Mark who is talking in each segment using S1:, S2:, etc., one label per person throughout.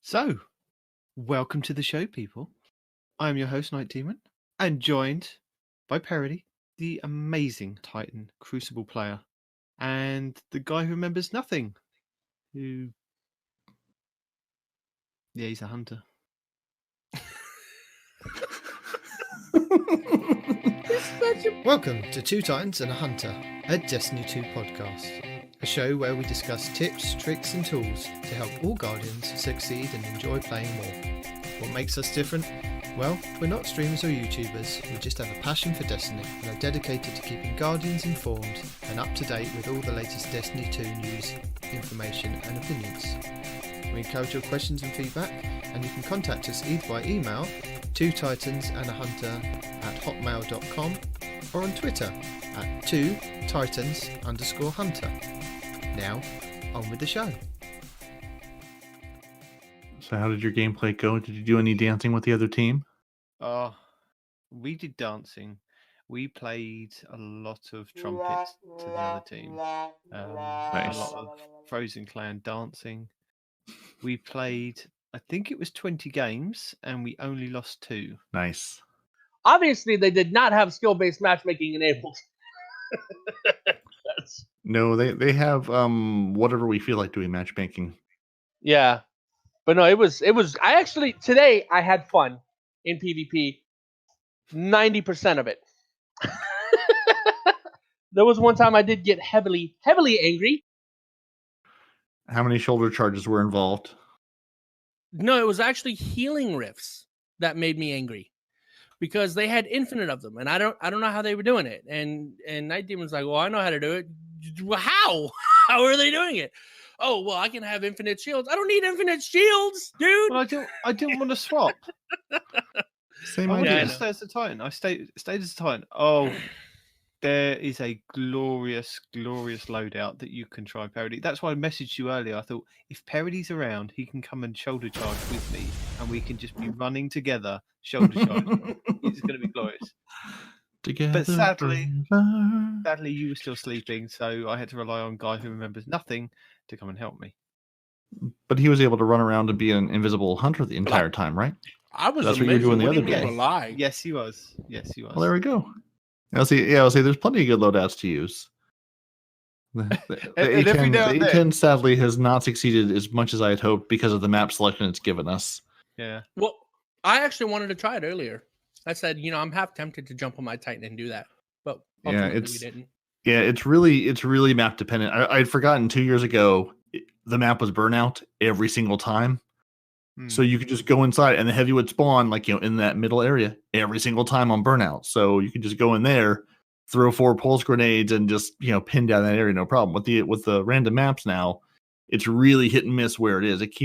S1: So, welcome to the show, people. I'm your host, Night Demon, and joined by Parody, the amazing Titan Crucible player, and the guy who remembers nothing. Yeah, he's a hunter.
S2: Welcome to Two Titans and a Hunter, a Destiny 2 podcast. A show where we discuss tips, tricks and tools to help all Guardians succeed and enjoy playing more. What makes us different? Well, we're not streamers or YouTubers, we just have a passion for Destiny and are dedicated to keeping Guardians informed and up to date with all the latest Destiny 2 news, information and opinions. We encourage your questions and feedback, and you can contact us either by email, twotitansandahunter@hotmail.com, or on Twitter at 2titans_hunter. Now, on with the show.
S3: So how did your gameplay go? Did you do any dancing with the other team?
S1: We did dancing. We played a lot of trumpets to the other team.
S3: Nice.
S1: A lot of Frozen Clan dancing. We played, I think it was 20 games, and we only lost 2.
S3: Nice.
S4: Obviously, they did not have skill-based matchmaking enabled.
S3: No, they have whatever we feel like doing matchmaking.
S4: Yeah, but no, it was. I actually today I had fun in PvP. 90% of it. There was one time I did get heavily angry.
S3: How many shoulder charges were involved?
S5: No, it was actually healing rifts that made me angry because they had infinite of them, and I don't know how they were doing it. And Night Demon's like, well, I know how to do it. Well, how? How are they doing it? Oh, well, I can have infinite shields. I don't need infinite shields, dude.
S1: Well, I didn't want to swap.
S3: Same
S1: I wanted
S3: idea.
S1: to stay as a Titan. I stayed as a Titan. Oh, there is a glorious loadout that you can try, Parody. That's why I messaged you earlier. I thought, if Parody's around, he can come and shoulder charge with me, and we can just be running together, shoulder charge. It's going to be glorious.
S3: Together
S1: But sadly,
S3: forever.
S1: you were still sleeping, so I had to rely on a guy who remembers nothing to come and help me.
S3: But he was able to run around and be an invisible hunter the entire time, right?
S5: I was.
S3: That's what you were doing the other day.
S5: Lie.
S1: Yes, he was.
S3: Well, there we go. I'll say there's plenty of good loadouts to use. The A10 sadly has not succeeded as much as I had hoped because of the map selection it's given us.
S1: Yeah.
S5: Well, I actually wanted to try it earlier. I said, I'm half tempted to jump on my Titan and do that, but ultimately we didn't.
S3: Yeah, it's really map dependent. I'd forgotten 2 years ago the map was burnout every single time. So you could just go inside and the heavy would spawn in that middle area every single time on burnout. So you could just go in there, throw 4 pulse grenades and just, pin down that area, no problem. With the random maps now, it's really hit and miss where it is. It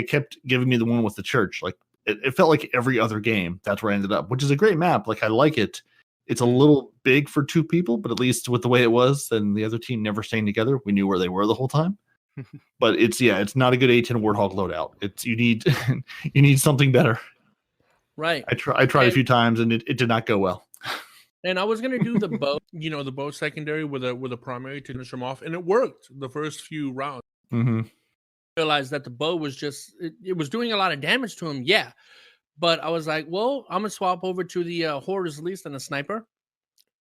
S3: kept giving me the one with the church. It felt like every other game. That's where I ended up, which is a great map. I like it. It's a little big for 2 people, but at least with the way it was and the other team never staying together, we knew where they were the whole time. But it's not a good A10 Warthog loadout. You need something better.
S5: Right.
S3: I tried a few times and it did not go well.
S5: And I was gonna do the bow, the bow secondary with a primary to finish him off, and it worked the first few rounds.
S3: Mm-hmm.
S5: Realized that the bow was just it was doing a lot of damage to him, yeah. But I was like, well, I'm gonna swap over to the Horror's Least and the sniper.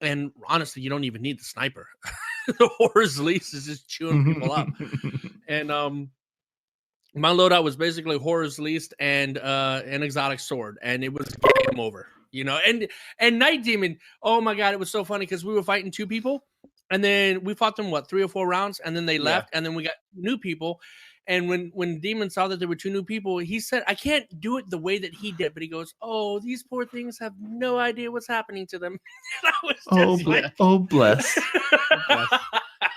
S5: And honestly, you don't even need the sniper. The Horror's Least is just chewing people up. And my loadout was basically Horror's Least and an exotic sword, and it was game over. And Night Demon, oh my god, it was so funny because we were fighting 2 people, and then we fought them 3 or 4 rounds, and then they left, and then we got new people. And when Demon saw that there were 2 new people, he said, I can't do it the way that he did. But he goes, oh, these poor things have no idea what's happening to them. And I was
S3: bless.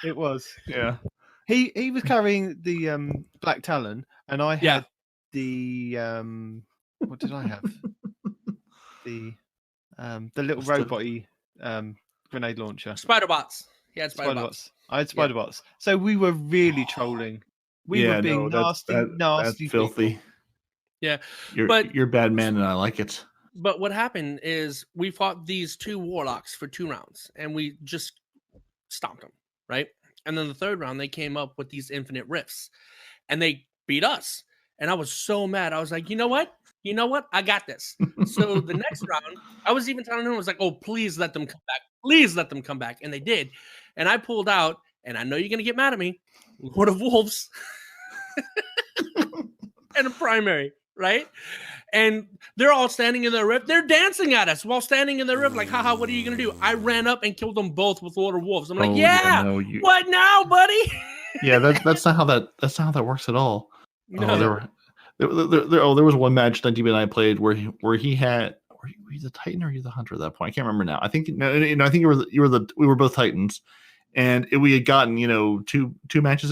S1: It was.
S3: Yeah.
S1: He was carrying the Black Talon, and I had the what did I have? The little robot-y grenade launcher.
S5: Spider bots. He had spider bots.
S1: I had spider bots. So we were really trolling. We were being nasty.
S3: That's filthy.
S1: People.
S5: Yeah.
S3: You're a bad man and I like it.
S5: But what happened is we fought these 2 warlocks for 2 rounds and we just stomped them, right? And then the 3rd round, they came up with these infinite rifts and they beat us. And I was so mad. I was like, you know what? I got this. So the next round, I was even telling him, I was like, oh, please let them come back. Please let them come back. And they did. And I pulled out, and I know you're going to get mad at me, Lord of Wolves and a primary, right? And they're all standing in their rift. They're dancing at us while standing in their rift. Like, haha, what are you going to do? I ran up and killed them both with Lord of Wolves. I'm like, what now, buddy?
S3: Yeah, that's not how that works at all.
S5: No.
S3: There was one match that DB and I played were you the Titan or you the Hunter at that point? I can't remember now. I think we were both Titans, and we had gotten two matches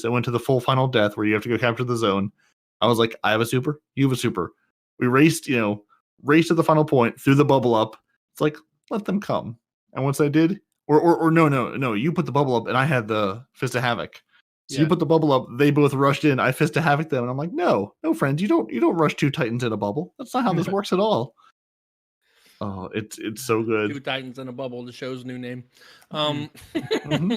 S3: and went to the full final death where you have to go capture the zone. I was like, I have a super, you have a super. We raced to the final point, threw the bubble up. It's like, let them come. And once I did, or no, you put the bubble up and I had the Fist of Havoc. So you put the bubble up, they both rushed in, I Fist of Havoc them, and I'm like, no friends, you don't rush two Titans in a bubble. That's not how this works at all. Oh, it's so good.
S5: Two Titans in a bubble, the show's new name.
S1: Mm-hmm.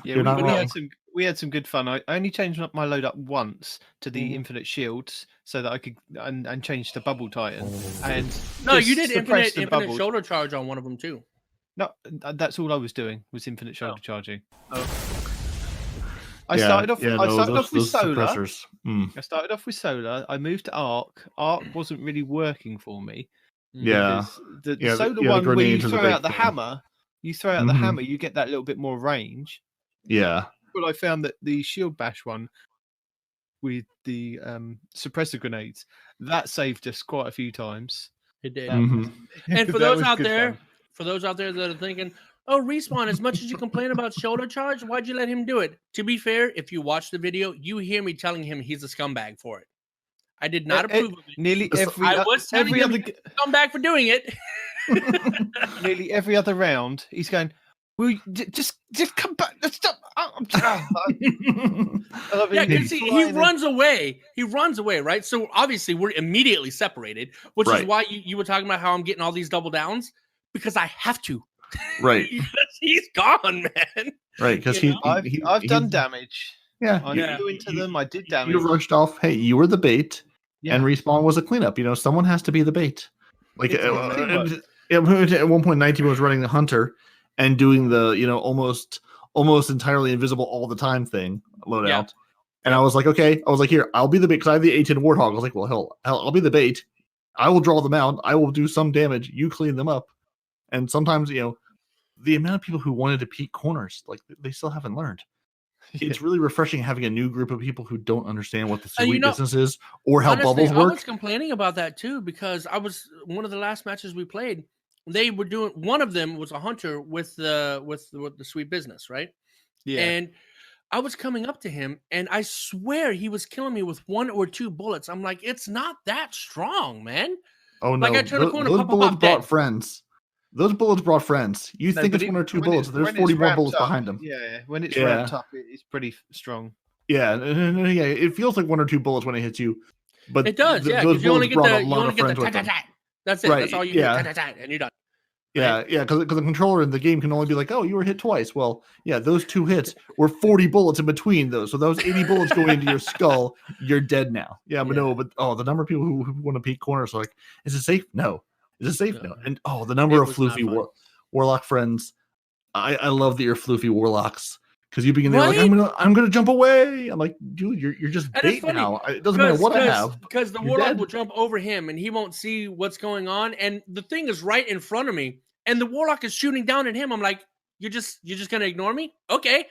S1: Yeah, we had some good fun. I only changed up my load up once to the infinite shields so that I could and change to bubble Titan. And
S5: no, you did infinite shoulder charge on one of them too.
S1: No, that's all I was doing was infinite shoulder charging. I
S3: Yeah,
S1: started off with solar.
S3: I
S1: started off with solar. I moved to arc. Arc wasn't really working for me.
S3: Yeah,
S1: the solar one where you throw out the hammer, the hammer, you get that little bit more range.
S3: Yeah.
S1: But I found that the shield bash one with the suppressor grenades, that saved us quite a few times.
S5: It did.
S3: Mm-hmm.
S5: And for those out there that are thinking, oh, Respawn, as much as you complain about shoulder charge, why'd you let him do it? To be fair, if you watch the video, you hear me telling him he's a scumbag for it. I did not approve of it.
S1: Nearly
S5: every other scumbag for doing it.
S1: Nearly every other round, he's going, "Will you just come back? Stop!"
S5: Yeah, because he runs away. He runs away, right? So obviously we're immediately separated, which is why you were talking about how I'm getting all these double downs, because I have to.
S3: Right.
S5: He's gone, man.
S3: Right, because
S1: I've done damage.
S3: Yeah.
S1: I flew into them. I did damage.
S3: You rushed off. Hey, you were the bait, and Respawn was a cleanup. Someone has to be the bait. Like at one point, 19 was running the Hunter and doing the almost entirely invisible all the time thing loadout. Yeah. And I was like, okay. I was like, here, I'll be the bait, because I have the A10 Warthog. I was like, well, hell, I'll be the bait. I will draw them out. I will do some damage. You clean them up. And sometimes, the amount of people who wanted to peek corners, like, they still haven't learned. It's really refreshing having a new group of people who don't understand what the sweet business is or how bubbles work.
S5: I was complaining about that too, because one of the last matches we played, they were doing, one of them was a Hunter with the sweet business, right? Yeah. And I was coming up to him, and I swear he was killing me with 1 or 2 bullets. I'm like, it's not that strong, man.
S3: Oh no!
S5: Like, I turn a corner,
S3: those bullets brought friends. Those bullets brought friends. You think it's 1 or 2 bullets? There's 40 more bullets behind them.
S1: Yeah, when it's ramped up, it's pretty strong.
S3: Yeah, it feels like 1 or 2 bullets when it hits you, but
S5: it does. Because you only get the That's it. Right. That's all you get, and you're done.
S3: Yeah, because the controller in the game can only be like, oh, you were hit twice. Well, yeah, those 2 hits were 40 bullets in between those. So those 80 bullets going into your skull, you're dead now. Yeah, but the number of people who want to peek corners are like, is it safe? No. Is it safe? No. And the number of floofy warlock friends. I love that you're floofy warlocks, because you begin there like, I'm gonna jump away. I'm like, dude, you're just bait now. It doesn't matter what I have.
S5: Because the warlock will jump over him and he won't see what's going on. And the thing is right in front of me, and the warlock is shooting down at him. I'm like, you're just gonna ignore me? Okay.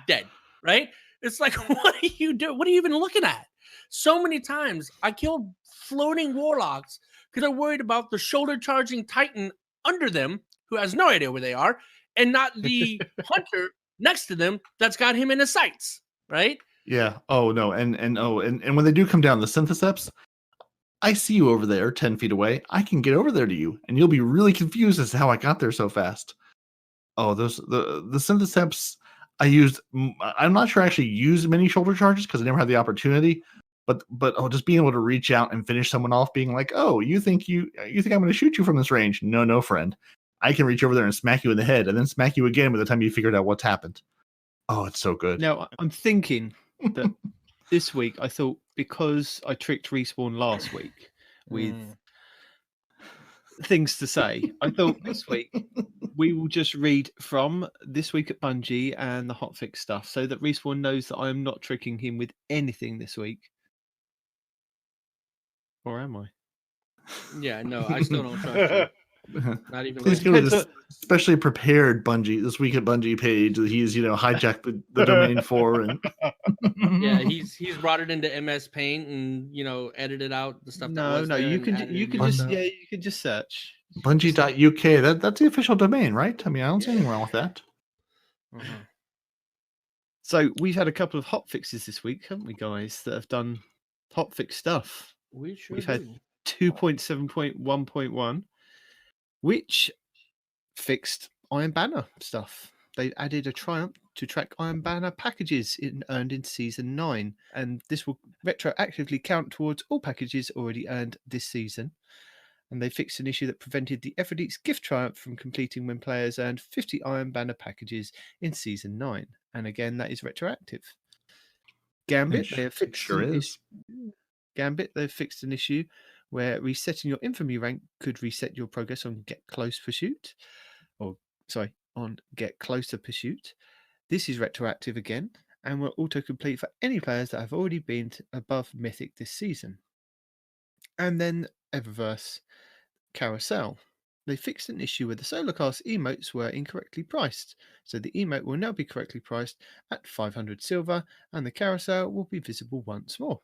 S5: Dead. Right? It's like, what are you doing? What are you even looking at? So many times I killed floating warlocks because I'm worried about the shoulder charging Titan under them, who has no idea where they are, and not the Hunter next to them that's got him in his sights, right?
S3: Yeah. Oh no. And when they do come down, the Syntheseps, I see you over there 10 feet away. I can get over there to you, and you'll be really confused as to how I got there so fast. Oh, the Syntheseps I used. I'm not sure I actually used many shoulder charges because I never had the opportunity. But just being able to reach out and finish someone off, being like, oh, you think I'm going to shoot you from this range? No, friend. I can reach over there and smack you in the head, and then smack you again by the time you figured out what's happened. Oh, it's so good.
S1: Now, I'm thinking that this week I thought, because I tricked Respawn last week with things to say, I thought this week we will just read from This Week at Bungie and the hotfix stuff, so that Respawn knows that I am not tricking him with anything this week. Or am I?
S5: Yeah, no, I still don't trust you. Not even.
S3: Please go to this specially prepared Bungie This Week at Bungie page that he's hijacked the domain for, and
S5: yeah, he's brought it into MS Paint and edited out the stuff.
S1: No, you can just search
S3: Bungie.uk. That's the official domain, right? I mean, I don't see anything wrong with that.
S1: So we've had a couple of hotfixes this week, haven't we, guys? That have done hotfix stuff. We've had 2.7.1.1. which fixed Iron Banner stuff. They added a triumph to track Iron Banner packages earned in Season 9, and this will retroactively count towards all packages already earned this season. And they fixed an issue that prevented the F.X. gift triumph from completing when players earned 50 Iron Banner packages in Season 9. And again, that is retroactive. Gambit, they have fixed Gambit, they've fixed an issue where resetting your infamy rank could reset your progress on Get Close Pursuit. On Get Closer Pursuit. This is retroactive again, and will auto-complete for any players that have already been above Mythic this season. And then Eververse Carousel. They fixed an issue where the Solar Cast emotes were incorrectly priced, so the emote will now be correctly priced at 500 silver, and the carousel will be visible once more.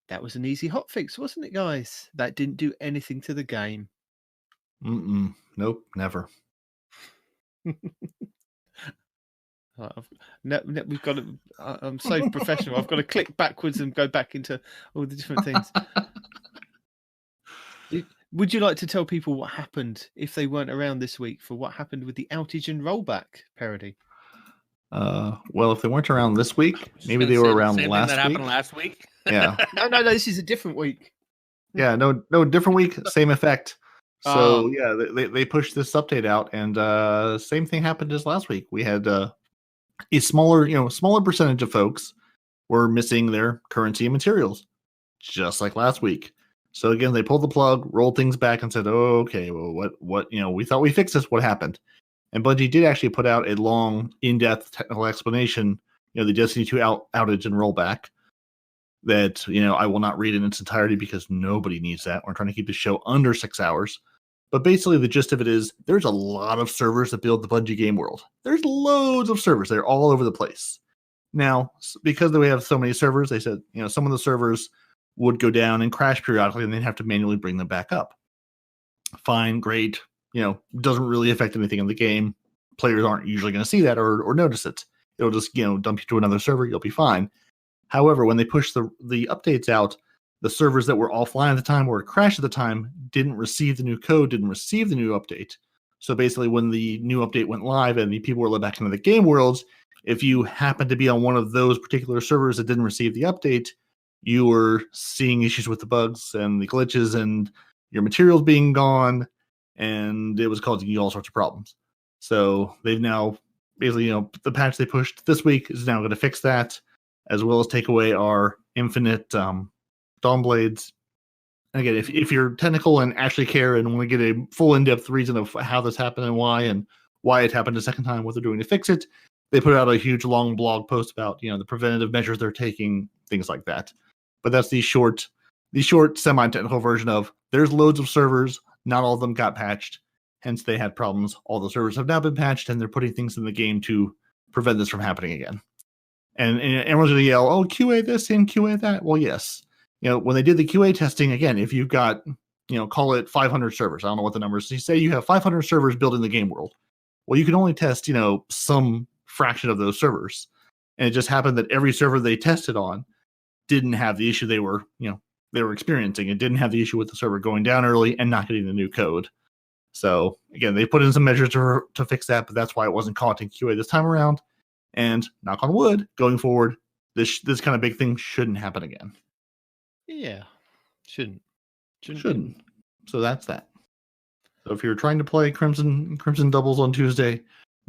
S1: That was an easy hotfix, wasn't it, guys? That didn't do anything to the game.
S3: Nope, never.
S1: We've got to. I'm so professional. I've got to click backwards and go back into all the different things. Would you like to tell people what happened if they weren't around this week for what happened with the outage and rollback parody?
S3: Well, if they weren't around this week, maybe they were around last week.
S5: Happened last week.
S3: Yeah.
S1: No. This is a different week.
S3: Yeah. No. Different week, same effect. So they pushed this update out, and same thing happened as last week. We had a smaller percentage of folks were missing their currency and materials, just like last week. So again, they pulled the plug, rolled things back, and said, "Oh, okay, well, what? We thought we fixed this. What happened?" And Bungie did actually put out a long, in-depth technical explanation. The Destiny 2 outage and rollback. That I will not read in its entirety because nobody needs that. We're trying to keep the show under 6 hours. But basically, the gist of it is there's a lot of servers that build the Bungie game world. There's loads of servers. They're all over the place. Now, because we have so many servers, they said some of the servers would go down and crash periodically, and they'd have to manually bring them back up. Fine, great. Doesn't really affect anything in the game. Players aren't usually going to see that or notice it. It'll just dump you to another server. You'll be fine. However, when they push the updates out, the servers that were offline at the time or crashed at the time didn't receive the new code, didn't receive the new update. So basically, when the new update went live and the people were let back into the game worlds, if you happened to be on one of those particular servers that didn't receive the update, you were seeing issues with the bugs and the glitches and your materials being gone, and it was causing you all sorts of problems. So they've now basically, the patch they pushed this week is now going to fix that, as well as take away our infinite Dawn Blades. And again, if you're technical and actually care and want to get a full in-depth reason of how this happened and why it happened a second time, what they're doing to fix it, they put out a huge long blog post about the preventative measures they're taking, things like that. But that's the short semi-technical version of there's loads of servers, not all of them got patched, hence they had problems. All the servers have now been patched, and they're putting things in the game to prevent this from happening again. And everyone's going to yell, "Oh, QA this and QA that." Well, yes. When they did the QA testing, again, if you've got, call it 500 servers, I don't know what the numbers, you say you have 500 servers built in the game world. Well, you can only test, some fraction of those servers. And it just happened that every server they tested on didn't have the issue they were experiencing. It didn't have the issue with the server going down early and not getting the new code. So again, they put in some measures to fix that, but that's why it wasn't caught in QA this time around. And knock on wood, going forward, this kind of big thing shouldn't happen again.
S1: Yeah, shouldn't.
S3: So that's that. So if you're trying to play Crimson doubles on Tuesday,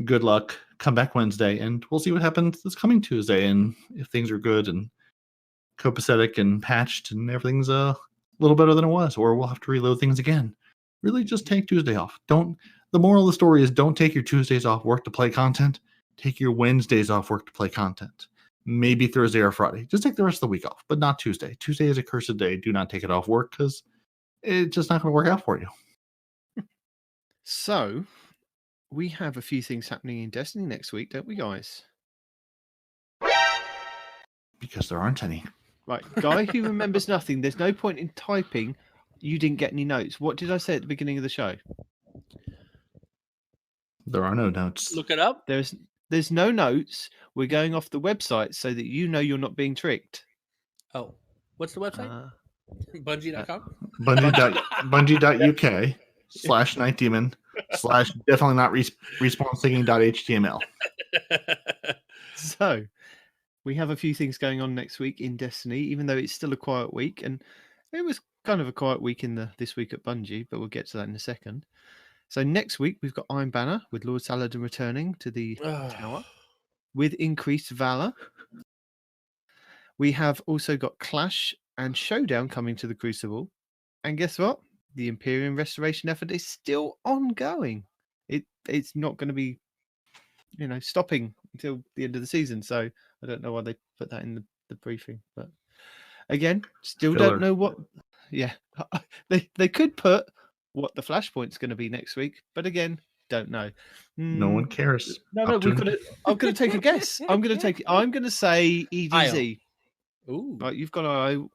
S3: good luck. Come back Wednesday, and we'll see what happens this coming Tuesday, and if things are good, and copacetic and patched, and everything's a little better than it was, or we'll have to reload things again. Really, just take Tuesday off. The moral of the story is don't take your Tuesdays off work to play content. Take your Wednesdays off work to play content. Maybe Thursday or Friday. Just take the rest of the week off, but not Tuesday. Tuesday is a cursed day. Do not take it off work because it's just not going to work out for you.
S1: So, we have a few things happening in Destiny next week, don't we, guys?
S3: Because there aren't any.
S1: Right, guy who remembers nothing. There's no point in typing. You didn't get any notes. What did I say at the beginning of the show?
S3: There are no notes.
S5: Look it up.
S1: There's no notes. We're going off the website so that you know you're not being tricked.
S5: Oh, what's the website? Bungie.com?
S3: Bungie.uk/nightdemon/definitely not respawn-singing.html.
S1: So, we have a few things going on next week in Destiny, even though it's still a quiet week. And it was kind of a quiet week this week at Bungie, but we'll get to that in a second. So next week, we've got Iron Banner with Lord Saladin returning to the tower with increased valor. We have also got Clash and Showdown coming to the Crucible. And guess what? The Imperium restoration effort is still ongoing. It's not going to be, stopping until the end of the season. So I don't know why they put that in the briefing. But again, still don't know what. Yeah, they could put what the flashpoint's going to be next week, but again, don't know.
S3: No one cares.
S1: No, I'm going to take a guess. I'm going to say EDZ.
S5: Ooh.
S1: Right, you've got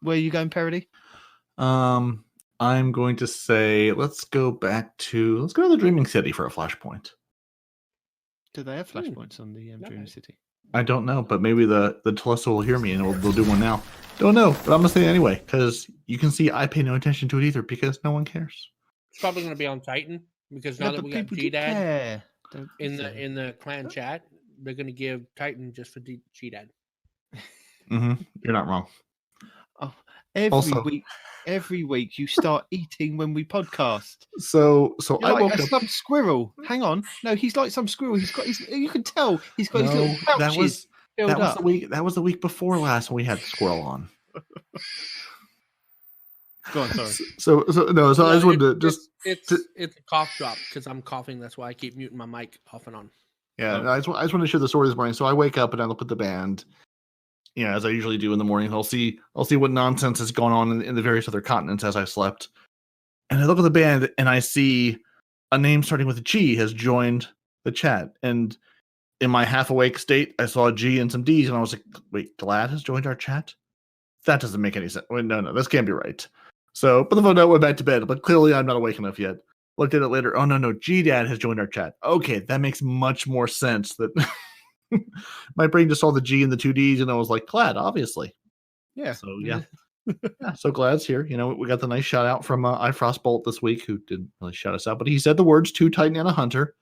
S1: where are you going, Parody?
S3: I'm going to say let's go to the Dreaming City for a flashpoint.
S1: Do they have flashpoints on the Dreaming City?
S3: I don't know, but maybe the Telesto will hear me and they'll do one now. Don't know, but I'm gonna say it anyway because you can see I pay no attention to it either because no one cares.
S5: It's probably going to be on Titan because now that we got GDAD in the clan chat, they're going to give Titan just for GDAD.
S3: You're not wrong.
S1: Oh, every week you start eating when we podcast.
S3: So
S1: You're
S3: I
S1: like
S3: woke up.
S1: Some squirrel. Hang on, no, he's like some squirrel. You can tell he's got his little pouches filled up.
S3: That was the week before last when we had squirrel on.
S1: Go on, sorry.
S3: So I just wanted to
S5: it's a cough drop because I'm coughing. That's why I keep muting my mic off and on.
S3: Yeah, I just wanted to share the story this morning. So I wake up and I look at the band, as I usually do in the morning. I'll see what nonsense has gone on in the various other continents as I slept, and I look at the band and I see a name starting with a G has joined the chat. And in my half awake state, I saw a G and some D's, and I was like, "Wait, Glad has joined our chat? That doesn't make any sense. Wait, no, this can't be right." So, but the phone went back to bed, but clearly I'm not awake enough yet. Looked at it later. Oh, no, G-Dad has joined our chat. Okay, that makes much more sense. That my brain just saw the G and the two Ds, and I was like, Glad, obviously.
S1: Yeah.
S3: So, yeah. So Glad's here. We got the nice shout out from iFrostbolt this week, who didn't really shout us out, but he said the words "two Titan and a Hunter"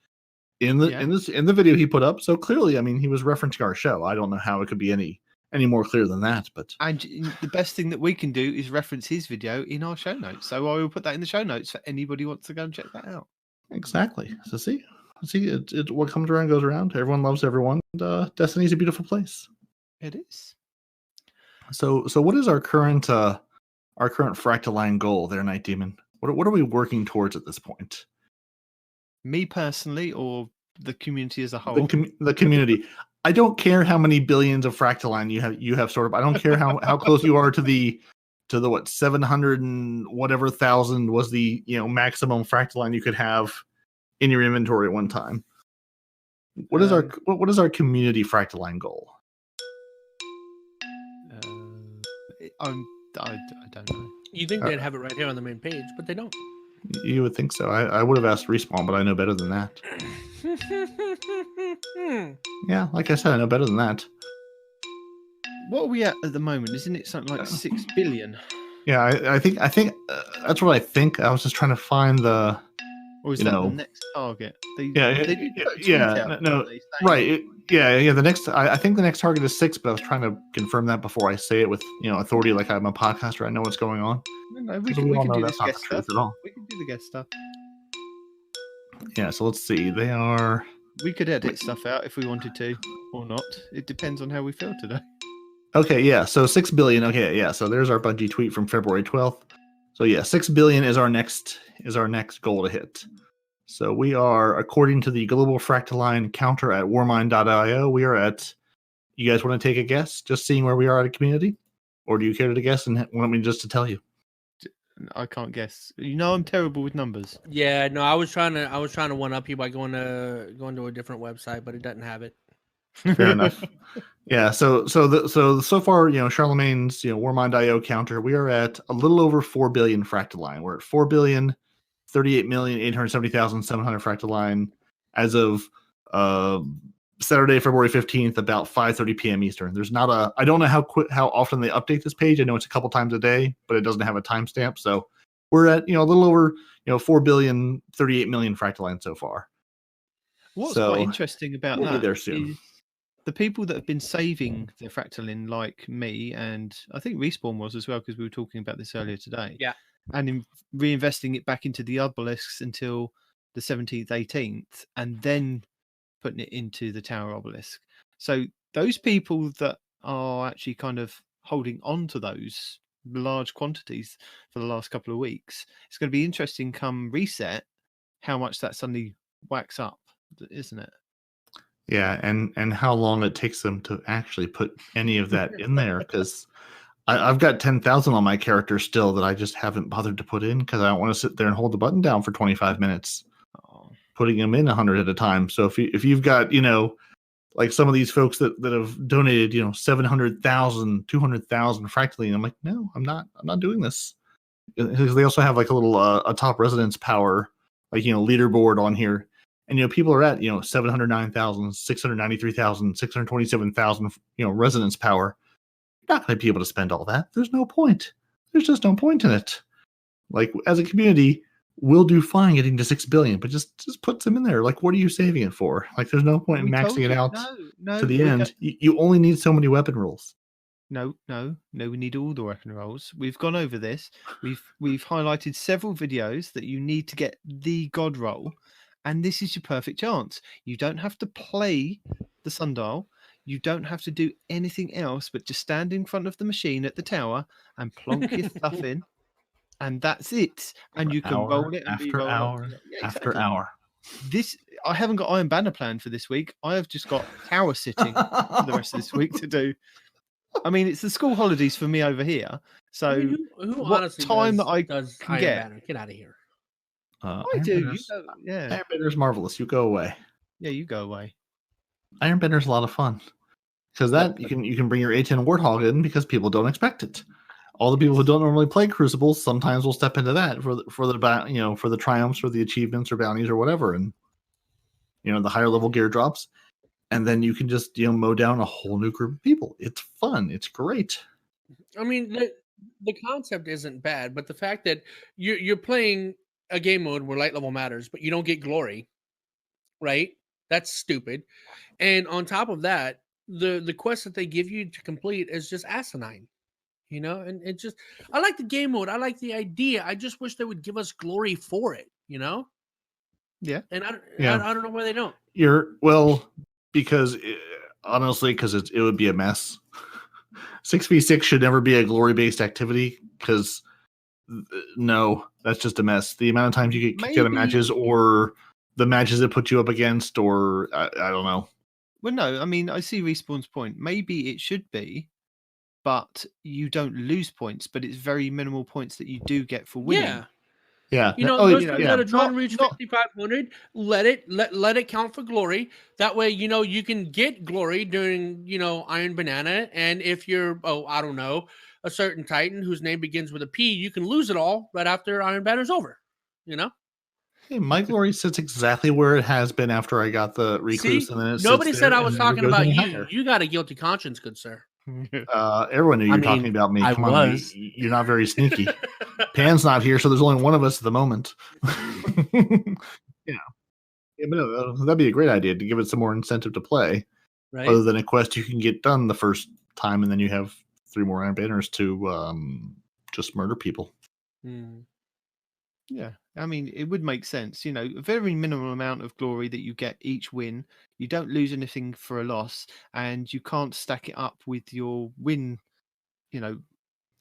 S3: in the video he put up. So clearly, he was referencing our show. I don't know how it could be any more clear than that, but
S1: the best thing that we can do is reference his video in our show notes. So I will put that in the show notes for anybody who wants to go and check that out.
S3: Exactly. So see, it what comes around goes around. Everyone loves everyone. Destiny's a beautiful place.
S1: It is.
S3: So what is our current Fractaline goal there, Night Demon? What are we working towards at this point?
S1: Me personally, or the community as a whole?
S3: The community. I don't care how many billions of Fractaline you have stored up. I don't care how close you are to the 700 and whatever thousand was the maximum Fractaline you could have in your inventory at one time. What is our community Fractaline goal?
S1: I don't know.
S5: You think they'd have it right here on the main page, but they don't.
S3: You would think so. I would have asked Respawn, but I know better than that. Yeah, like I said, I know better than that.
S1: What are we at the moment? Isn't it something like 6 billion?
S3: Yeah, I think that's what I think. I was just trying to find the.
S1: Or is that the next target?
S3: Right. The next. I think the next target is 6, but I was trying to confirm that before I say it with authority. Like I'm a podcaster, I know what's going on.
S1: No, we can do this guest stuff. We can do the guest stuff.
S3: Yeah. So let's see. They are.
S1: We could edit stuff out if we wanted to, or not. It depends on how we feel today.
S3: Okay, yeah. So 6 billion. Okay, yeah. So there's our Bungie tweet from February 12th. So yeah, 6 billion is our next goal to hit. So we are, according to the global fractaline counter at warmind.io, we are at. You guys want to take a guess? Just seeing where we are at a community, or do you care to guess and want me just to tell you?
S1: I can't guess. You know, I'm terrible with numbers.
S5: Yeah, no, I was trying to one up you by going to a different website, but it doesn't have it.
S3: Fair enough. Yeah. So far, Charlemagne's Warmind.io counter, we are at a little over 4 billion fractaline. We're at 4,038,870,700 fractaline as of Saturday, February 15th, about 5:30 p.m. Eastern. There's not a. I don't know how often they update this page. I know it's a couple times a day, but it doesn't have a timestamp. So we're at a little over 4,038,000,000 fractaline so far.
S1: What's quite interesting about
S3: we'll be
S1: that
S3: there soon.
S1: is the people that have been saving their fractaline, like me, and I think Respawn was as well, because we were talking about this earlier today.
S5: Yeah.
S1: And reinvesting it back into the obelisks until the 17th, 18th, and then putting it into the tower obelisk. So those people that are actually kind of holding on to those large quantities for the last couple of weeks, it's going to be interesting come reset how much that suddenly whacks up, isn't it?
S3: Yeah, and how long it takes them to actually put any of that in there, because I've got 10,000 on my character still that I just haven't bothered to put in because I don't want to sit there and hold the button down for 25 minutes, putting them in 100 at a time. So if you've got like some of these folks that have donated 700,000, 200,000 fractally, I'm like, no, I'm not doing this, because they also have like a little a top residence power leaderboard on here. And people are at 709,000, 693,000, 627,000 resonance power. You're not going to be able to spend all that. There's no point. There's just no point in it. Like, as a community, we'll do fine getting to 6 billion, but just put them in there. Like, what are you saving it for? Like, there's no point in maxing it out to the end. You only need so many weapon rolls.
S1: No, we need all the weapon rolls. We've gone over this. We've highlighted several videos that you need to get the god roll. And this is your perfect chance. You don't have to play the sundial. You don't have to do anything else but just stand in front of the machine at the tower and plonk your stuff in. And that's it. And you can roll it and
S3: after hour after hour.
S1: I haven't got Iron Banner planned for this week. I have just got tower sitting for the rest of this week to do. I mean, it's the school holidays for me over here. So
S5: who
S1: what time that I
S5: does
S1: can
S5: Iron
S1: get?
S5: Banner? Get out of here.
S1: I do.
S3: Iron Banner's marvelous. You go away.
S1: Yeah, you go away.
S3: Iron Banner's a lot of fun because you can bring your A10 Warthog in because people don't expect it. All the people who don't normally play Crucibles sometimes will step into that for the triumphs or the achievements or bounties or whatever, and the higher level gear drops, and then you can just mow down a whole new group of people. It's fun. It's great.
S5: I mean, the concept isn't bad, but the fact that you're playing a game mode where light level matters, but you don't get glory, right? That's stupid. And on top of that, the quest that they give you to complete is just asinine, and it just, I like the game mode. I like the idea. I just wish they would give us glory for it,
S1: Yeah.
S5: And I don't know why they don't.
S3: Because honestly, because it would be a mess. 6v6 should never be a glory-based activity because no, that's just a mess. The amount of times you get kicked out of matches, or the matches that put you up against, or I don't know.
S1: Well, no, I mean, I see Respawn's point. Maybe it should be, but you don't lose points, but it's very minimal points that you do get for winning.
S3: Yeah.
S5: Those that are trying to reach 5,500, let it count for glory. That way, you can get glory during, Iron Banana. And if you're, I don't know, a certain Titan whose name begins with a P, you can lose it all right after Iron Banner's over.
S3: Hey, my glory sits exactly where it has been after I got the recluse.
S5: See?
S3: And then
S5: Nobody said I was talking about you. Higher. You got a guilty conscience, good sir.
S3: Everyone knew you were talking about me. Come on, you're not very sneaky. Pan's not here, so there's only one of us at the moment. Yeah, but no, that'd be a great idea to give it some more incentive to play,
S5: right?
S3: Other than a quest you can get done the first time, and then you have 3 more Iron Banners to just murder people.
S1: Yeah, I mean, it would make sense. You know, a very minimal amount of glory that you get each win. You don't lose anything for a loss, and you can't stack it up with your win. You know,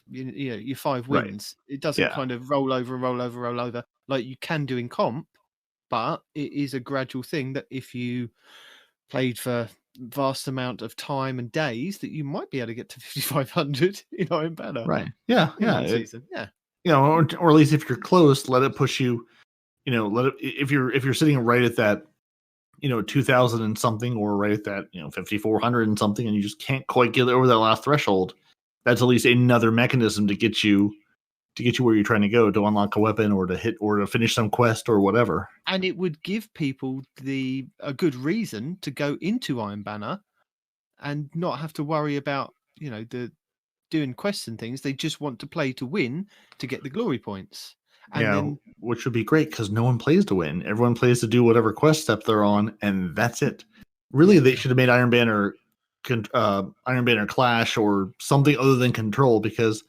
S1: your 5
S3: Right.
S1: wins. It doesn't
S3: Yeah.
S1: kind of roll over and roll over, roll over like you can do in comp, but it is a gradual thing that if you played for vast amount of time and days, that you might be able to get to 5,500 in Iron Banner
S3: Right. Yeah.
S1: in
S3: Yeah.
S1: one season. Yeah.
S3: You know, or at least if you're close, let it push you. You know, let it if you're sitting right at that, 2,000 and something, or right at that, 5,400 and something, and you just can't quite get over that last threshold. That's at least another mechanism to get you where you're trying to go, to unlock a weapon, or to hit, or to finish some quest, or whatever.
S1: And it would give people a good reason to go into Iron Banner and not have to worry about, the doing quests and things. They just want to play to win, to get the glory points. And then,
S3: which would be great because no one plays to win. Everyone plays to do whatever quest step they're on, and that's it. Really, they should have made Iron Banner Clash or something other than Control, because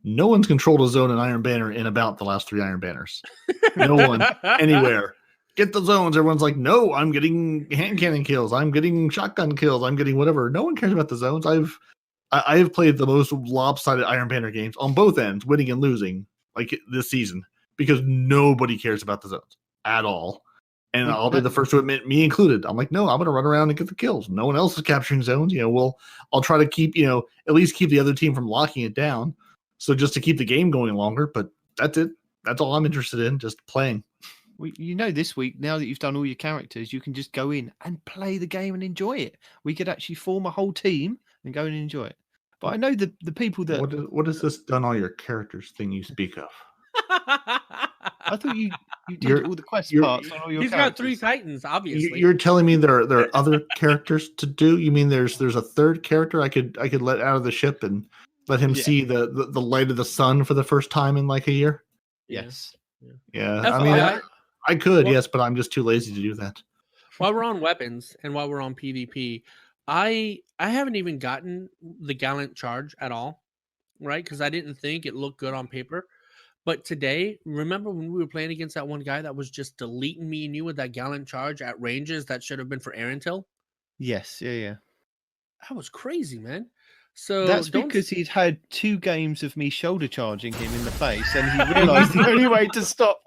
S3: no one's controlled a zone in Iron Banner in about the last 3 Iron Banners. No one anywhere. Get the zones. Everyone's like, no, I'm getting hand cannon kills. I'm getting shotgun kills. I'm getting whatever. No one cares about the zones. I have played the most lopsided Iron Banner games on both ends, winning and losing, like this season, because nobody cares about the zones at all. And I'll be the first to admit, me included. I'm like, no, I'm going to run around and get the kills. No one else is capturing zones. I'll try to keep, at least keep the other team from locking it down. So just to keep the game going longer, but that's it. That's all I'm interested in, just playing.
S1: Well, this week, now that you've done all your characters, you can just go in and play the game and enjoy it. We could actually form a whole team and go and enjoy it. But I know the people that...
S3: What is this done all your characters thing you speak of?
S1: I thought you did all the quest parts on all your
S5: He's
S1: characters.
S5: got 3 Titans, obviously.
S3: You're telling me there are other characters to do? You mean there's a third character I could let out of the ship and let him see the light of the sun for the first time in like a year?
S1: Yes.
S3: Yeah. I mean, I could, yes, but I'm just too lazy to do that.
S5: While we're on weapons and while we're on PvP, I haven't even gotten the Gallant Charge at all, right? Because I didn't think it looked good on paper. But today, remember when we were playing against that one guy that was just deleting me and you with that Gallant Charge at ranges that should have been for air intel?
S1: Yes, yeah.
S5: That was crazy, man. So
S1: that's because he'd had 2 games of me shoulder charging him in the face, and he realised the only way to stop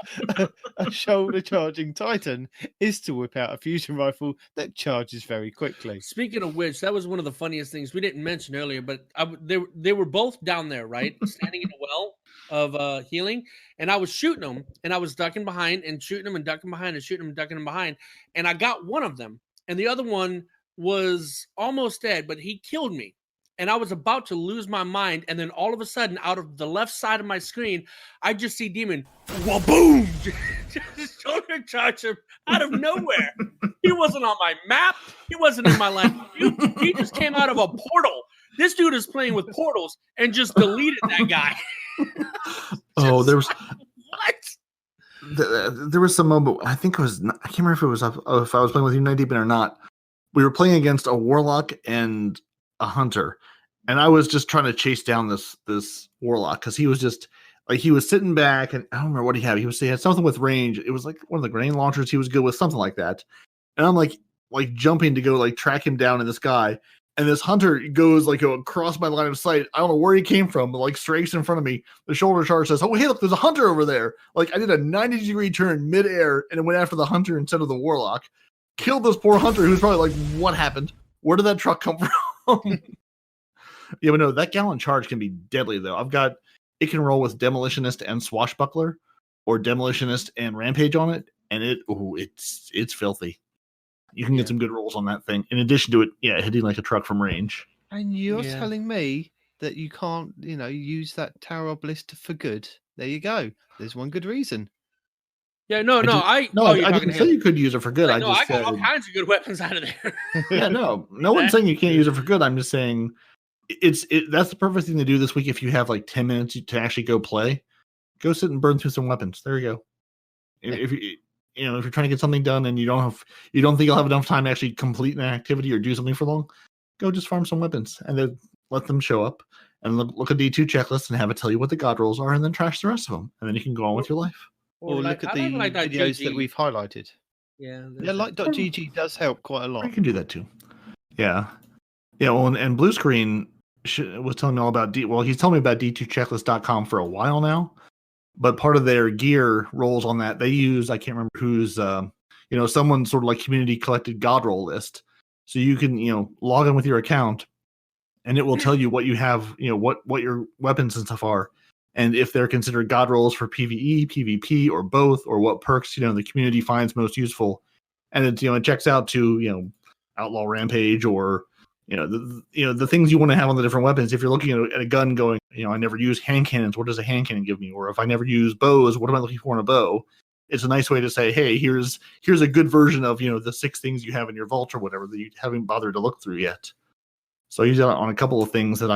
S1: a shoulder charging Titan is to whip out a fusion rifle that charges very quickly.
S5: Speaking of which, that was one of the funniest things we didn't mention earlier, but they were both down there, right, standing in a well of healing, and I was shooting them, and I was ducking behind and shooting them and ducking behind and shooting them and ducking them behind, and I got one of them, and the other one was almost dead, but he killed me. And I was about to lose my mind, and then all of a sudden, out of the left side of my screen, I just see Demon, boom, just shoulder charge him out of nowhere. He wasn't on my map. He wasn't in my line of view. He just came out of a portal. This dude is playing with portals and just deleted that guy.
S3: There was
S5: what?
S3: There was some moment. I think it was. I can't remember if it was if I was playing with you, Night Deep, or not. We were playing against a warlock and a hunter, and I was just trying to chase down this warlock because he was just like, he was sitting back, and I don't remember what he had. He had something with range. It was like one of the grenade launchers he was good with, something like that. And I'm like jumping to go like track him down in the sky, and this hunter goes like across my line of sight. I don't know where he came from, but like straight in front of me. The shoulder charge says, "Oh, hey, look, there's a hunter over there." Like I did a 90-degree turn midair and it went after the hunter instead of the warlock. Killed this poor hunter who's probably like, "What happened? Where did that truck come from?" Yeah, but no, that Gallant Charge can be deadly though. It can roll with Demolitionist and Swashbuckler, or Demolitionist and Rampage on it, and it's filthy. You can get some good rolls on that thing. In addition to it, hitting like a truck from range.
S1: And you're telling me that you can't, use that Tower Obelisk for good? There you go. There's one good reason.
S5: Yeah, I
S3: didn't say you could use it for good. I
S5: got all kinds of good weapons out of there.
S3: Yeah, no one's saying you can't use it for good. I'm just saying that's the perfect thing to do this week. If you have like 10 minutes to actually go play, go sit and burn through some weapons. There you go. If you're trying to get something done and you don't think you'll have enough time to actually complete an activity or do something for long, go just farm some weapons and then let them show up and look at D2 checklist and have it tell you what the god rolls are, and then trash the rest of them, and then you can go on with your life.
S1: or
S5: like,
S1: look at
S5: I
S1: the
S5: like that
S1: videos that
S5: GG.
S1: we've highlighted.
S5: Yeah.
S1: Yeah, like .gg does help quite a
S3: You
S1: lot.
S3: can do that too. Yeah. Yeah. Well, and Blue Screen was telling me all about he's telling me about d2checklist.com for a while now, but part of their gear rolls on that. They use, I can't remember who's, someone sort of like community collected God roll list. So you can, log in with your account and it will tell you what you have, what your weapons and stuff are. And if they're considered God rolls for PvE, PvP, or both, or what perks, the community finds most useful. And it checks out to, Outlaw Rampage or, the things you want to have on the different weapons. If you're looking at a gun going, I never use hand cannons, what does a hand cannon give me? Or if I never use bows, what am I looking for in a bow? It's a nice way to say, hey, here's a good version of, the 6 things you have in your vault or whatever that you haven't bothered to look through yet. So I use it on a couple of things that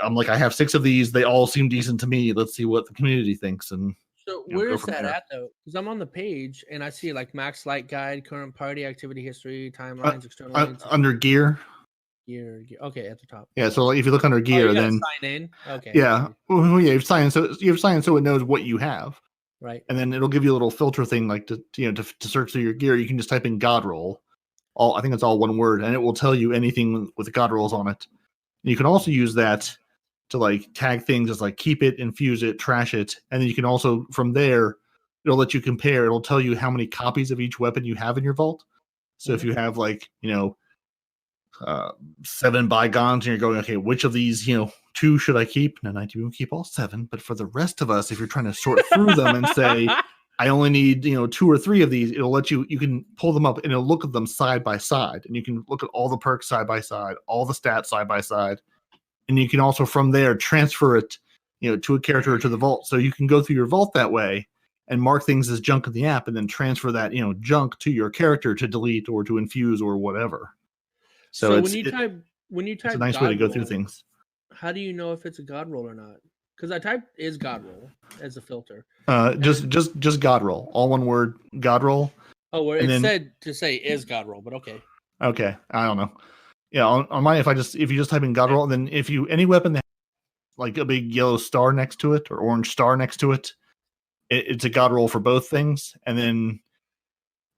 S3: I'm like, I have 6 of these. They all seem decent to me. Let's see what the community thinks. And
S5: so where is that
S3: there.
S5: at though? Because I'm on the page and I see like max light guide, current party activity history, timelines, external links,
S3: under gear.
S5: Gear. Okay, at the top.
S3: Yeah. So if you look under gear, then
S5: sign in. Okay.
S3: Yeah. Well, yeah. You've signed so it knows what you have.
S5: Right.
S3: And then it'll give you a little filter thing like to search through your gear. You can just type in God roll. I think it's all one word, and it will tell you anything with the God rolls on it. And you can also use that to like tag things as like keep it, infuse it, trash it, and then you can also from there it'll let you compare. It'll tell you how many copies of each weapon you have in your vault. So if you have like 7 bygones, and you're going, okay, which of these 2 should I keep? No, 90 will keep all 7, but for the rest of us, if you're trying to sort through them and say I only need 2 or 3 of these, it'll let you can pull them up and it'll look at them side by side, and you can look at all the perks side by side, all the stats side by side, and you can also from there transfer it to a character or to the vault. So you can go through your vault that way and mark things as junk in the app and then transfer that junk to your character to delete or to infuse or whatever. So
S5: when you type
S3: it's a nice way to go through things.
S5: How do you know if it's a God roll or not? Because I typed is God roll as a filter.
S3: Just God roll, all one word, God roll.
S5: Oh, where it said to say is God roll, but okay.
S3: Okay, I don't know. Yeah, on mine, if you just type in God roll, and then if any weapon that has like a big yellow star next to it or orange star next to it, it's a God roll for both things. And then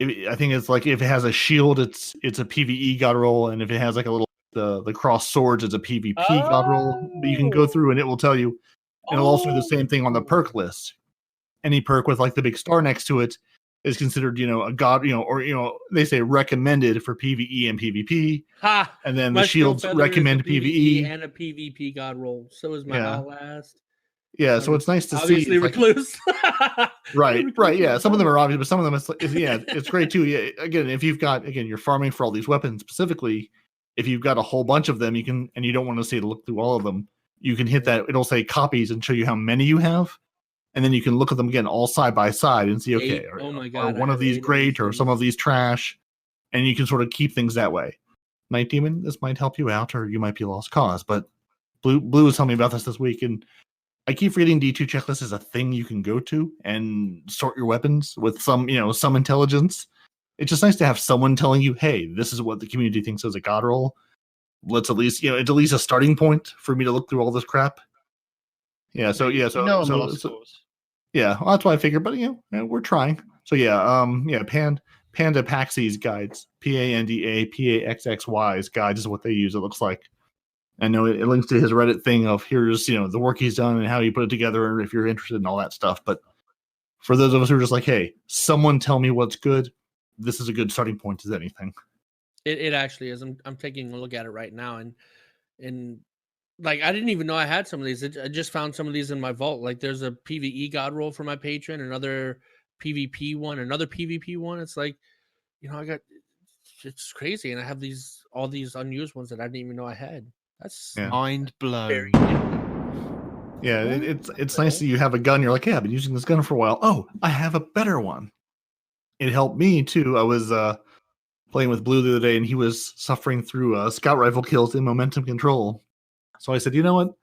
S3: I think it's like if it has a shield, it's a PvE God roll, and if it has like a little the cross swords, it's a PvP God roll. But you can go through and it will tell you. And it'll also do the same thing on the perk list. Any perk with like the big star next to it is considered, a god, or they say recommended for PvE and PvP.
S5: Ha!
S3: And then the shields recommend PvE
S5: and a PvP God roll. So is my Outlast.
S3: Yeah, so it's nice to
S5: obviously
S3: see.
S5: Recluse.
S3: Right. Yeah. Some of them are obvious, but some of them, it's great too. Yeah. Again, if you've got, you're farming for all these weapons specifically, if you've got a whole bunch of them, you can, and you don't want to say to look through all of them, you can hit that. It'll say copies and show you how many you have. And then you can look at them again all side by side and see, okay, are one of these great or some of these trash? And you can sort of keep things that way. Night Demon, this might help you out, or you might be a lost cause. But Blue was telling me about this week, and I keep forgetting D2 checklist is a thing you can go to and sort your weapons with some intelligence. It's just nice to have someone telling you, hey, this is what the community thinks is a god roll. Let's at least, it's at least a starting point for me to look through all this crap. Yeah, so yeah, so yeah, well, that's why I figured, but we're trying. So Panda Paxy's guides, PandaPaxxy's guides is what they use. It looks like. I know it links to his Reddit thing of here's the work he's done and how he put it together, if you're interested in all that stuff. But for those of us who are just like, hey, someone tell me what's good, this is a good starting point as anything.
S5: It actually is. I'm taking a look at it right now, and like I didn't even know I had some of these. I just found some of these in my vault. Like there's a PvE god roll for my patron, another PvP one, another PvP one. It's like, it's crazy, and I have all these unused ones that I didn't even know I had. That's
S1: mind blown.
S3: Yeah, it's nice that you have a gun. You're like, yeah, I've been using this gun for a while. Oh, I have a better one. It helped me too. I was playing with Blue the other day, and he was suffering through scout rifle kills in momentum control. So I said, you know what?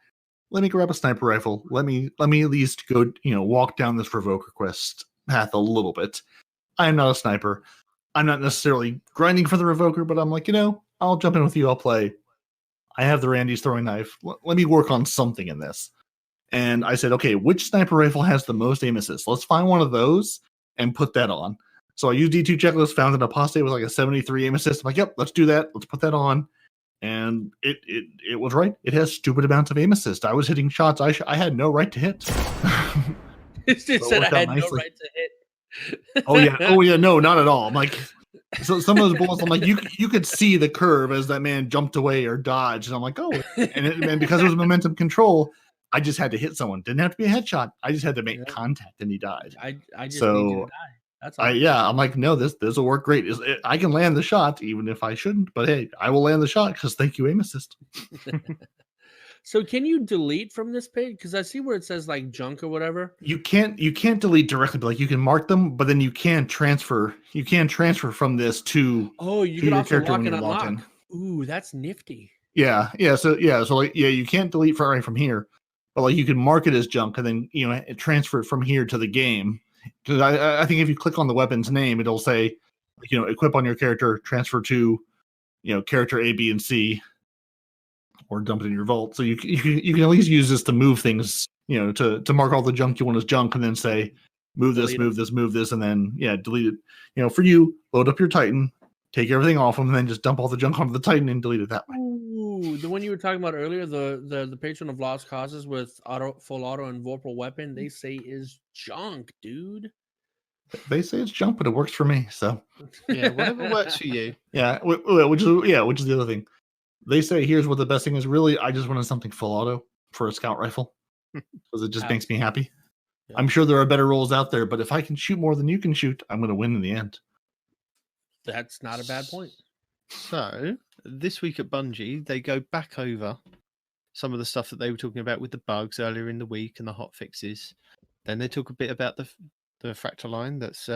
S3: Let me grab a sniper rifle. Let me at least go, walk down this Revoker quest path a little bit. I'm not a sniper. I'm not necessarily grinding for the Revoker, but I'm like, I'll jump in with you. I'll play. I have the Randy's throwing knife. Let me work on something in this. And I said, okay, which sniper rifle has the most aim assist? Let's find one of those and put that on. So I used D2 checklist, found an apostate with like a 73 aim assist. I'm like, yep, let's do that. Let's put that on. And it was right. It has stupid amounts of aim assist. I was hitting shots I had no right to hit.
S5: It said I had no right to hit.
S3: Oh yeah, no, not at all. I'm like, so some of those bullets, I'm like, you could see the curve as that man jumped away or dodged, and I'm like, oh, and because it was momentum control, I just had to hit someone. Didn't have to be a headshot. I just had to make contact, and he died.
S5: I just need you to die. That's all.
S3: I'm like, no, this will work great. I can land the shot even if I shouldn't, but hey, I will land the shot because thank you, aim assist.
S5: So can you delete from this page? Because I see where it says like junk or whatever.
S3: You can't delete directly, but like you can mark them, but then you can transfer. You can transfer from this to
S5: you can also lock and unlock. Ooh, that's nifty.
S3: Yeah. So like you can't delete from here, but like you can mark it as junk and then transfer it from here to the game. Because I think if you click on the weapon's name, it'll say equip on your character, transfer to character A, B, and C. Or dump it in your vault. So you can at least use this to move things, to mark all the junk you want as junk, and then say, move this, and then delete it. For you, load up your Titan, take everything off them, and then just dump all the junk onto the Titan and delete it that way.
S5: Ooh, the one you were talking about earlier, the patron of lost causes with full auto and vorpal weapon, they say is junk, dude.
S3: They say it's junk, but it works for me. So
S1: yeah, whatever works for you.
S3: Yeah, which is the other thing. They say here's what the best thing is. Really, I just wanted something full auto for a scout rifle because it just makes me happy. Yeah. I'm sure there are better rolls out there, but if I can shoot more than you can shoot, I'm going to win in the end.
S5: That's not a bad point.
S1: So this week at Bungie, they go back over some of the stuff that they were talking about with the bugs earlier in the week and the hot fixes. Then they talk a bit about the fractal line that's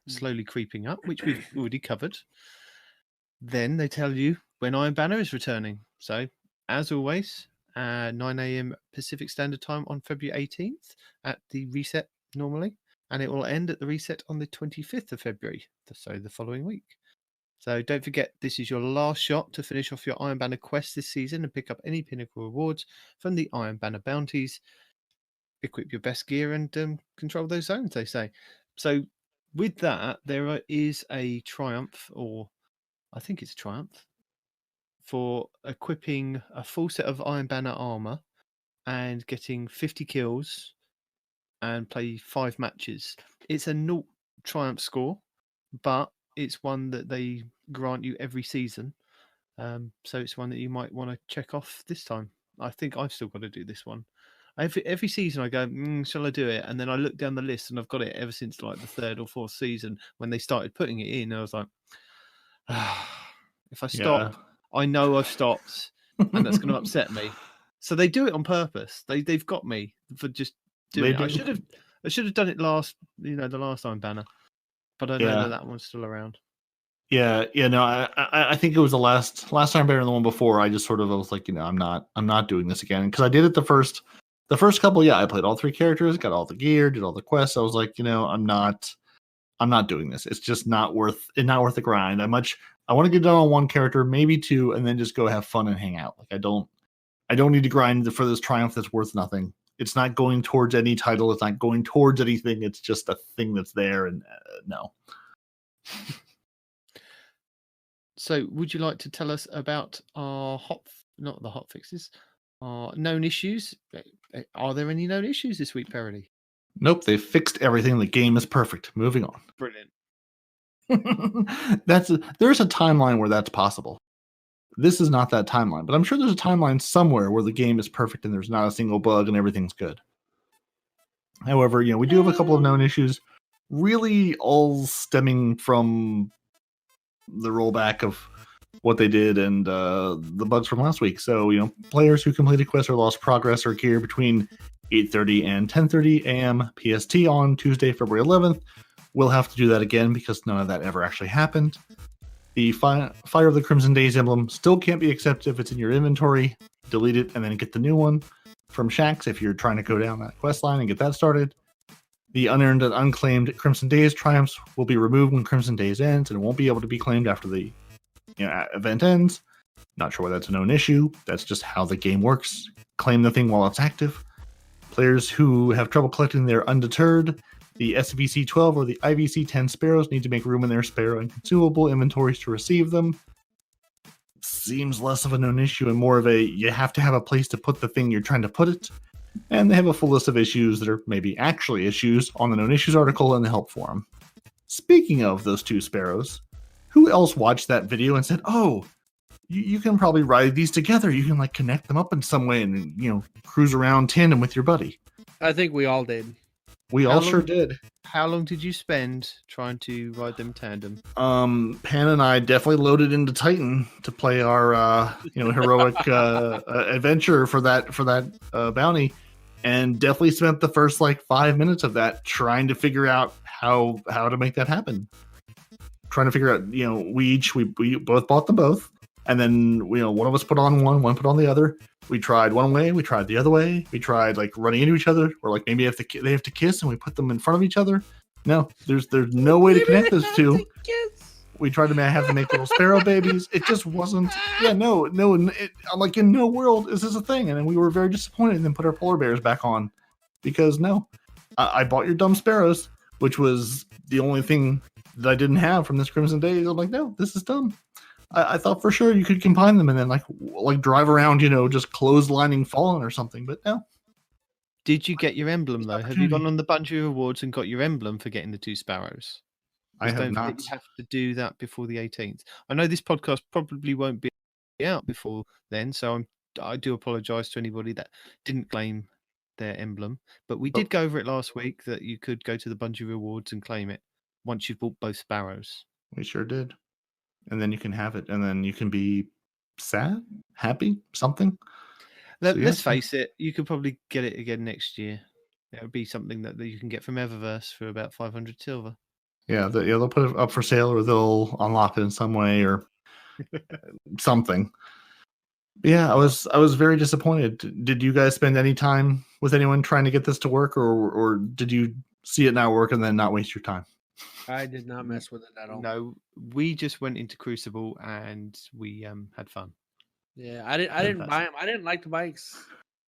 S1: slowly creeping up, which we've already covered. Then they tell you when Iron Banner is returning. So, as always, 9 a.m. Pacific Standard Time on February 18th at the reset normally. And it will end at the reset on the 25th of February, so the following week. So don't forget, this is your last shot to finish off your Iron Banner quest this season and pick up any pinnacle rewards from the Iron Banner bounties. Equip your best gear and control those zones, they say. So with that, there is a triumph, or I think it's a triumph, for equipping a full set of Iron Banner armor and getting 50 kills and play 5 matches. It's a 0 triumph score, but it's one that they grant you every season. So it's one that you might want to check off this time. I think I've still got to do this one. Every season I go, shall I do it? And then I look down the list and I've got it ever since like the 3rd or 4th season when they started putting it in. I was like, if I stop, I know I've stopped, and that's going to upset me. So they do it on purpose. They've got me for just doing it. I should have done it last, the last Iron Banner, but I know that one's still around.
S3: Yeah. No, I think it was the last Iron Banner and the one before. I just sort of was like, I'm not doing this again because I did it the first couple. Yeah, I played all 3 characters, got all the gear, did all the quests. I was like, I'm not doing this. It's just not worth the grind. I want to get done on 1 character, maybe 2, and then just go have fun and hang out. Like I don't need to grind for this triumph that's worth nothing. It's not going towards any title. It's not going towards anything. It's just a thing that's there, and no.
S1: So, would you like to tell us about our not the hot fixes, our known issues? Are there any known issues this week, Parody?
S3: Nope, they fixed everything. The game is perfect. Moving on.
S1: Brilliant.
S3: There's a timeline where that's possible. This is not that timeline, but I'm sure there's a timeline somewhere where the game is perfect and there's not a single bug and everything's good. However, we do have a couple of known issues, really all stemming from the rollback of what they did and the bugs from last week. So, players who completed quests or lost progress or gear between 8:30 and 10:30 a.m. PST on Tuesday, February 11th will have to do that again because none of that ever actually happened. The Fire of the Crimson Days emblem still can't be accepted if it's in your inventory. Delete it and then get the new one from Shaxx if you're trying to go down that quest line and get that started. The unearned and unclaimed Crimson Days triumphs will be removed when Crimson Days ends and won't be able to be claimed after the event ends. Not sure why that's a known issue. That's just how the game works. Claim the thing while it's active. Players who have trouble collecting their undeterred, the SVC-12 or the IVC-10 sparrows need to make room in their sparrow and consumable inventories to receive them. Seems less of a known issue and more of a you have to have a place to put the thing you're trying to put it. And they have a full list of issues that are maybe actually issues on the known issues article in the help forum. Speaking of those 2 sparrows, who else watched that video and said, oh, you can probably ride these together. You can like connect them up in some way and, cruise around tandem with your buddy.
S5: I think we all did.
S3: We all sure did.
S1: How long did you spend trying to ride them tandem?
S3: Pan and I definitely loaded into Titan to play our, heroic adventure for that bounty, and definitely spent the first 5 minutes of that trying to figure out how to make that happen. Trying to figure out, we both bought them both. And then, one of us put on one put on the other. We tried one way, we tried the other way. We tried running into each other, or maybe they have to kiss, and we put them in front of each other. No, there's no way to connect those two. We tried to have them make little sparrow babies. It just wasn't. Yeah, no. I'm like, in no world is this a thing. And then we were very disappointed, and then put our polar bears back on because no, I bought your dumb sparrows, which was the only thing that I didn't have from this Crimson Days. I'm like, no, this is dumb. I thought for sure you could combine them and then like drive around, just clotheslining Fallen or something, but no.
S1: Did you get your emblem though? Have you gone on the Bungie rewards and got your emblem for getting the 2 sparrows?
S3: I have not.
S1: You have to do that before the 18th. I know this podcast probably won't be out before then, so I do apologise to anybody that didn't claim their emblem. But we did go over it last week that you could go to the Bungie rewards and claim it once you've bought both sparrows.
S3: We sure did. And then you can have it, and then you can be sad, happy, something.
S1: Let's face it, you could probably get it again next year. It would be something that you can get from Eververse for about 500 silver.
S3: Yeah, they'll put it up for sale, or they'll unlock it in some way, or something. Yeah, I was very disappointed. Did you guys spend any time with anyone trying to get this to work, or did you see it not work and then not waste your time?
S5: I did not mess with it at all.
S1: No, we just went into Crucible and we had fun.
S5: Yeah, I didn't buy them. I didn't like the bikes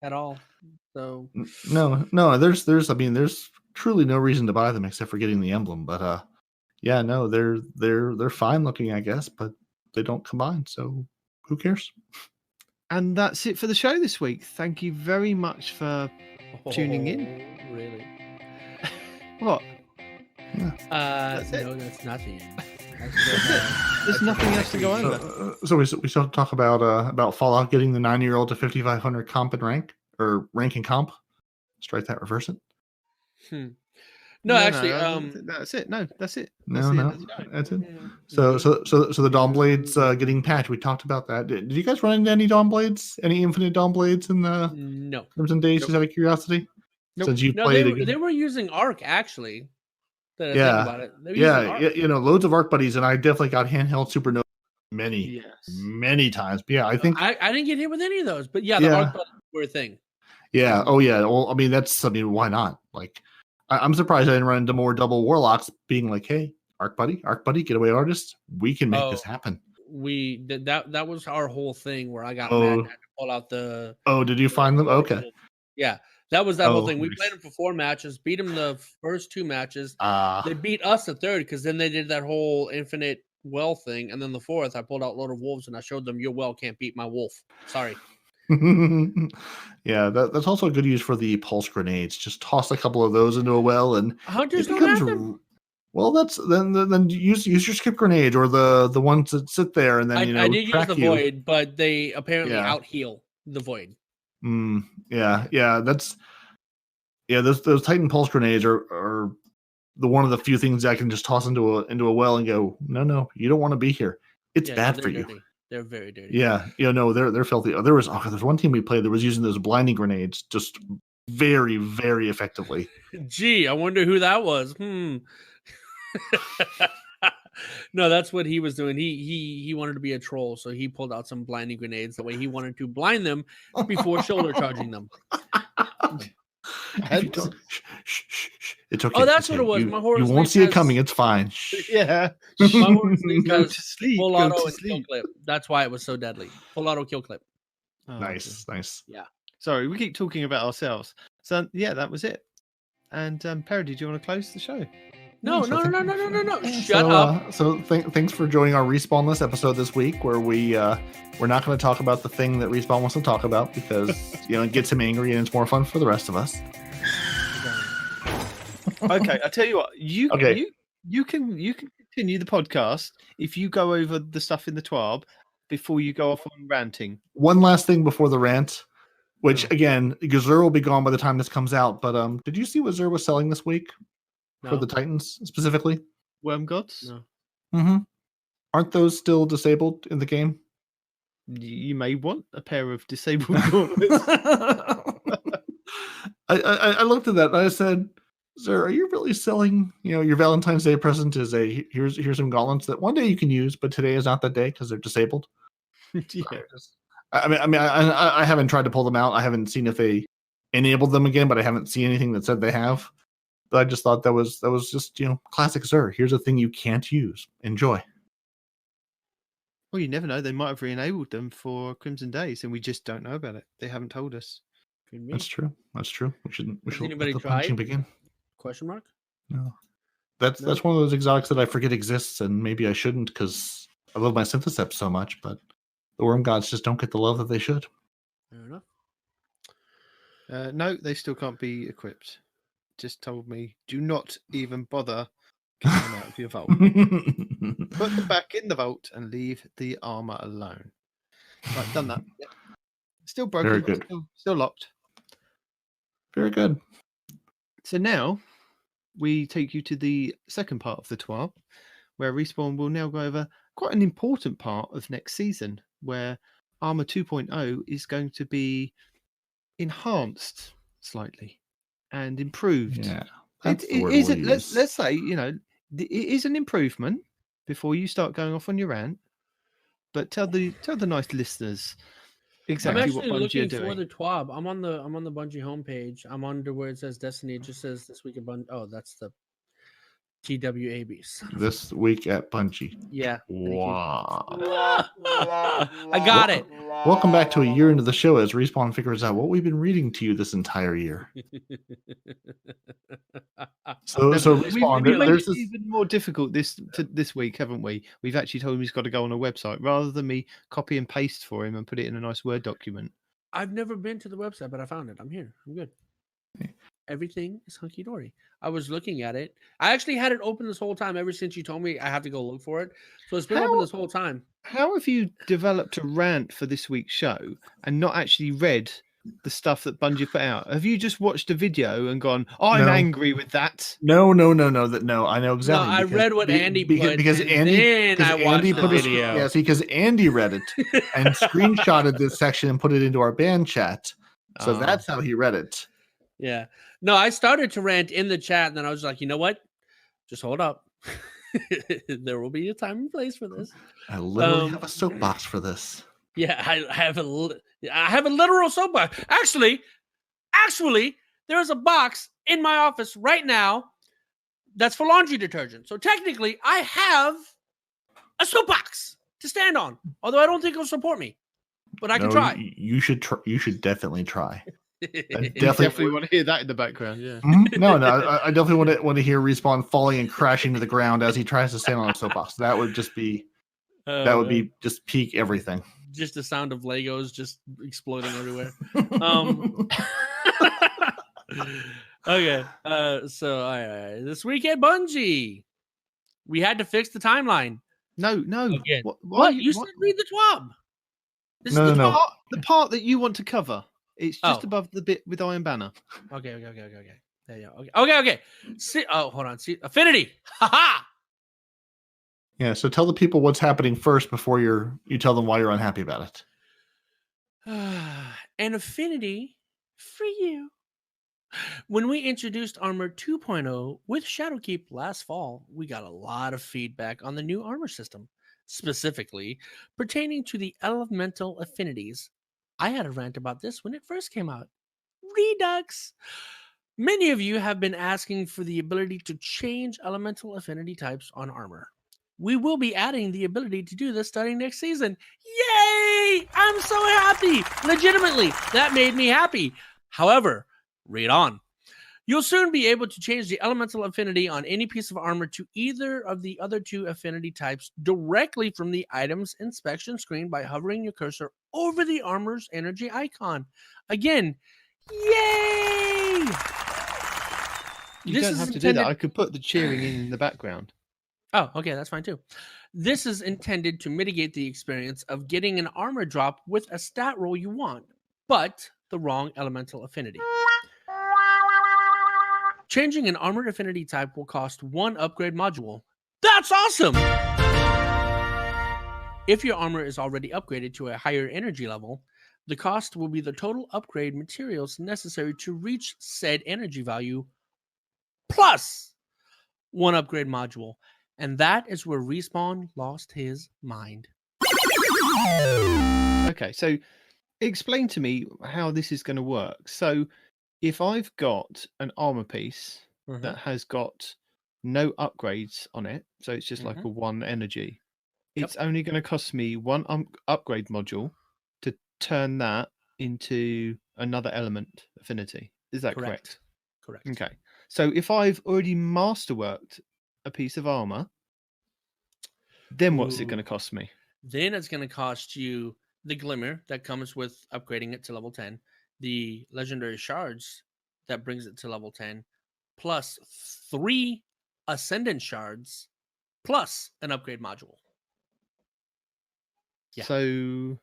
S5: at all. So
S3: no, there's truly no reason to buy them except for getting the emblem. But yeah, no, they're fine looking, I guess, but they don't combine. So who cares?
S1: And that's it for the show this week. Thank you very much for tuning in.
S5: Really?
S1: What?
S5: Yeah. No, that's nothing.
S1: There's nothing else to go over.
S3: So we still talk about Fallout getting the 9-year-old to 5,500 comp and rank, or rank and comp. Strike that, reverse it.
S5: No, actually,
S1: that's it. No, that's it.
S3: That's it. So the Dawn Blades getting patched. We talked about that. Did you guys run into any Dawn Blades? Any Infinite Dawn Blades in the Crimson Days? Just out of curiosity.
S1: Nope.
S3: Since you played,
S5: they were using Arc actually.
S3: Yeah,
S5: about it.
S3: Loads of Arc buddies, and I definitely got handheld Supernova many times. But yeah, I think
S5: I didn't get hit with any of those. But yeah, the Arc buddies were a thing.
S3: Yeah. Oh yeah. Well, I mean, why not? Like, I'm surprised I didn't run into more double warlocks being like, "Hey, Arc buddy, getaway artist, we can make this happen."
S5: We did that. Was our whole thing where I got mad and had to pull out the.
S3: Oh, did you find them? Okay.
S5: Yeah. That was that whole thing. We played them for 4 matches, beat them the first 2 matches. They beat us the third because then they did that whole infinite well thing. And then the 4th, I pulled out a load of wolves and I showed them your well can't beat my wolf. Sorry.
S3: Yeah, that's also a good use for the pulse grenades. Just toss a couple of those into a well and
S5: hunters don't have them.
S3: Well, that's then use your skip grenade or the ones that sit there and then
S5: I did use the void, but they apparently out heal the void.
S3: Those Titan pulse grenades are the one of the few things I can just toss into a well and go, no, you don't want to be here. It's bad for you.
S5: Dirty. They're very dirty.
S3: Yeah, they're filthy. There's one team we played that was using those blinding grenades just very, very effectively.
S5: Gee, I wonder who that was. No, that's what he was doing. He wanted to be a troll, so he pulled out some blinding grenades. The way he wanted to blind them before shoulder charging them.
S3: It's okay.
S5: Oh, that's what it was. My horse.
S3: You won't see it coming. It's fine.
S1: Yeah.
S5: My horse
S1: go to sleep.
S5: Full auto and kill clip. That's why it was so deadly. Full auto kill clip.
S3: Nice.
S1: Yeah. Sorry, we keep talking about ourselves. So yeah, that was it. And Parody, do you want to close the show?
S5: No.
S3: So
S5: Shut up.
S3: Thanks for joining our Respawn List episode this week, where we're not going to talk about the thing that Respawn wants to talk about because it gets him angry and it's more fun for the rest of us.
S1: Okay, I tell you what, you can continue the podcast if you go over the stuff in the TWAB before you go off on ranting.
S3: One last thing before the rant, which again, Gazur will be gone by the time this comes out. But did you see what Zur was selling this week for the Titans specifically?
S1: Worm Gods?
S5: No.
S3: Mm-hmm. Aren't those still disabled in the game?
S1: You may want a pair of disabled gauntlets.
S3: I looked at that and I said, Sir, are you really selling, your Valentine's Day present is here's some gauntlets that one day you can use, but today is not that day because they're disabled?
S1: Yeah.
S3: I haven't tried to pull them out. I haven't seen if they enabled them again, but I haven't seen anything that said they have. But I just thought that was just, classic Sir. Here's a thing you can't use. Enjoy.
S1: Well, you never know. They might have re-enabled them for Crimson Days, and we just don't know about it. They haven't told us.
S3: That's true. We should
S5: anybody
S3: let the
S5: tried?
S3: punching begin.
S5: Question mark?
S3: No. That's one of those exotics that I forget exists, and maybe I shouldn't because I love my Syntheseps so much, but the Worm Gods just don't get the love that they should.
S5: Fair enough.
S1: No, they still can't be equipped. Just told me, do not even bother getting them out of your vault. Put them back in the vault and leave the armor alone. Right, done that. Yep. Still broken.
S3: Very good.
S1: Still locked.
S3: Very good.
S1: So now we take you to the second part of the TWAB, where Respawn will now go over quite an important part of next season, where Armor 2.0 is going to be enhanced slightly and improved.
S3: Yeah,
S1: it isn't. Let's say it is an improvement before you start going off on your rant. But tell the nice listeners exactly what
S5: I'm
S1: Bungie
S5: actually
S1: are
S5: looking
S1: doing.
S5: for the TWAB. I'm on the Bungie homepage. I'm under where it says Destiny. It just says this week at Bungie. Oh, that's the TWABs.
S3: This week at Bungie.
S5: Yeah.
S3: Wow.
S5: I got it.
S3: Welcome back to a year into the show as Respawn figures out what we've been reading to you this entire year. So Respawn,
S1: we've made
S3: there's
S1: it
S3: this...
S1: even more difficult this week, haven't we? We've actually told him he's got to go on a website rather than me copy and paste for him and put it in a nice Word document.
S5: I've never been to the website, but I found it. I'm here. I'm good. Everything is hunky dory. I was looking at it. I actually had it open this whole time ever since you told me I have to go look for it. So it's been open this whole time.
S1: How have you developed a rant for this week's show and not actually read the stuff that Bungie put out? Have you just watched a video and gone, I'm angry with that?
S3: No. I know exactly.
S5: No, I read what Andy put.
S3: Because Andy put the video. Yeah, see, because Andy read it and screenshotted this section and put it into our band chat. So that's how he read it.
S5: Yeah. No, I started to rant in the chat, and then I was like, you know what? Just hold up. There will be a time and place for this.
S3: I literally have a soapbox for this.
S5: Yeah, I have a literal soapbox. Actually, there's a box in my office right now that's for laundry detergent. So technically, I have a soapbox to stand on. Although I don't think it'll support me, but I can try.
S3: You should definitely try.
S1: I definitely want to hear that in the background. Yeah.
S3: Mm-hmm. No, I definitely want to hear Respawn falling and crashing to the ground as he tries to stand on a soapbox. That would just be just peak everything.
S5: Just the sound of Legos just exploding everywhere. Okay. So all right. This week at Bungie, we had to fix the timeline.
S1: No.
S5: Again.
S1: What?
S5: You said read the TWAB. This
S3: is
S1: the part that you want to cover. It's just above the bit with Iron Banner.
S5: Okay. There you go. Okay. See, hold on. See, Affinity. Ha.
S3: Yeah. So tell the people what's happening first before you tell them why you're unhappy about it.
S5: An affinity for you. When we introduced Armor 2.0 with Shadowkeep last fall, we got a lot of feedback on the new armor system, specifically pertaining to the elemental affinities. I had a rant about this when it first came out. Redux. Many of you have been asking for the ability to change elemental affinity types on armor. We will be adding the ability to do this starting next season. Yay! I'm so happy. Legitimately, that made me happy. However, Read on. You'll soon be able to change the elemental affinity on any piece of armor to either of the other two affinity types directly from the item's inspection screen by hovering your cursor over the armor's energy icon. Again, yay!
S1: You don't have to do that. I could put the cheering in the background.
S5: Oh, okay, that's fine too. This is intended to mitigate the experience of getting an armor drop with a stat roll you want, but the wrong elemental affinity. Changing an armor affinity type will cost 1 upgrade module. That's awesome! If your armor is already upgraded to a higher energy level, the cost will be the total upgrade materials necessary to reach said energy value plus 1 upgrade module. And that is where Respawn lost his mind.
S1: Okay, so explain to me how this is going to work. So if I've got an armor piece that has got no upgrades on it, so it's just like a 1 energy, it's only going to cost me 1 upgrade module to turn that into another element affinity. Is that correct?
S5: Correct.
S1: Okay. So if I've already masterworked a piece of armor, then what's it going to cost me?
S5: Then it's going to cost you the glimmer that comes with upgrading it to level 10, the legendary shards that brings it to level 10, plus 3 ascendant shards, plus an upgrade module. Yeah.
S1: So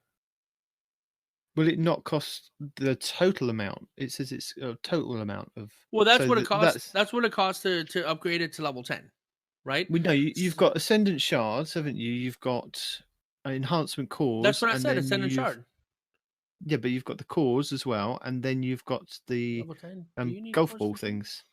S1: will it not cost the total amount? It says it's a total amount of.
S5: Well, that's what it costs. That's what it costs to upgrade it to level 10, right?
S1: We know you've got ascendant shards, haven't you? You've got enhancement cores.
S5: That's what I said. Ascendant shard.
S1: Yeah, but you've got the cores as well, and then you've got the golf ball things.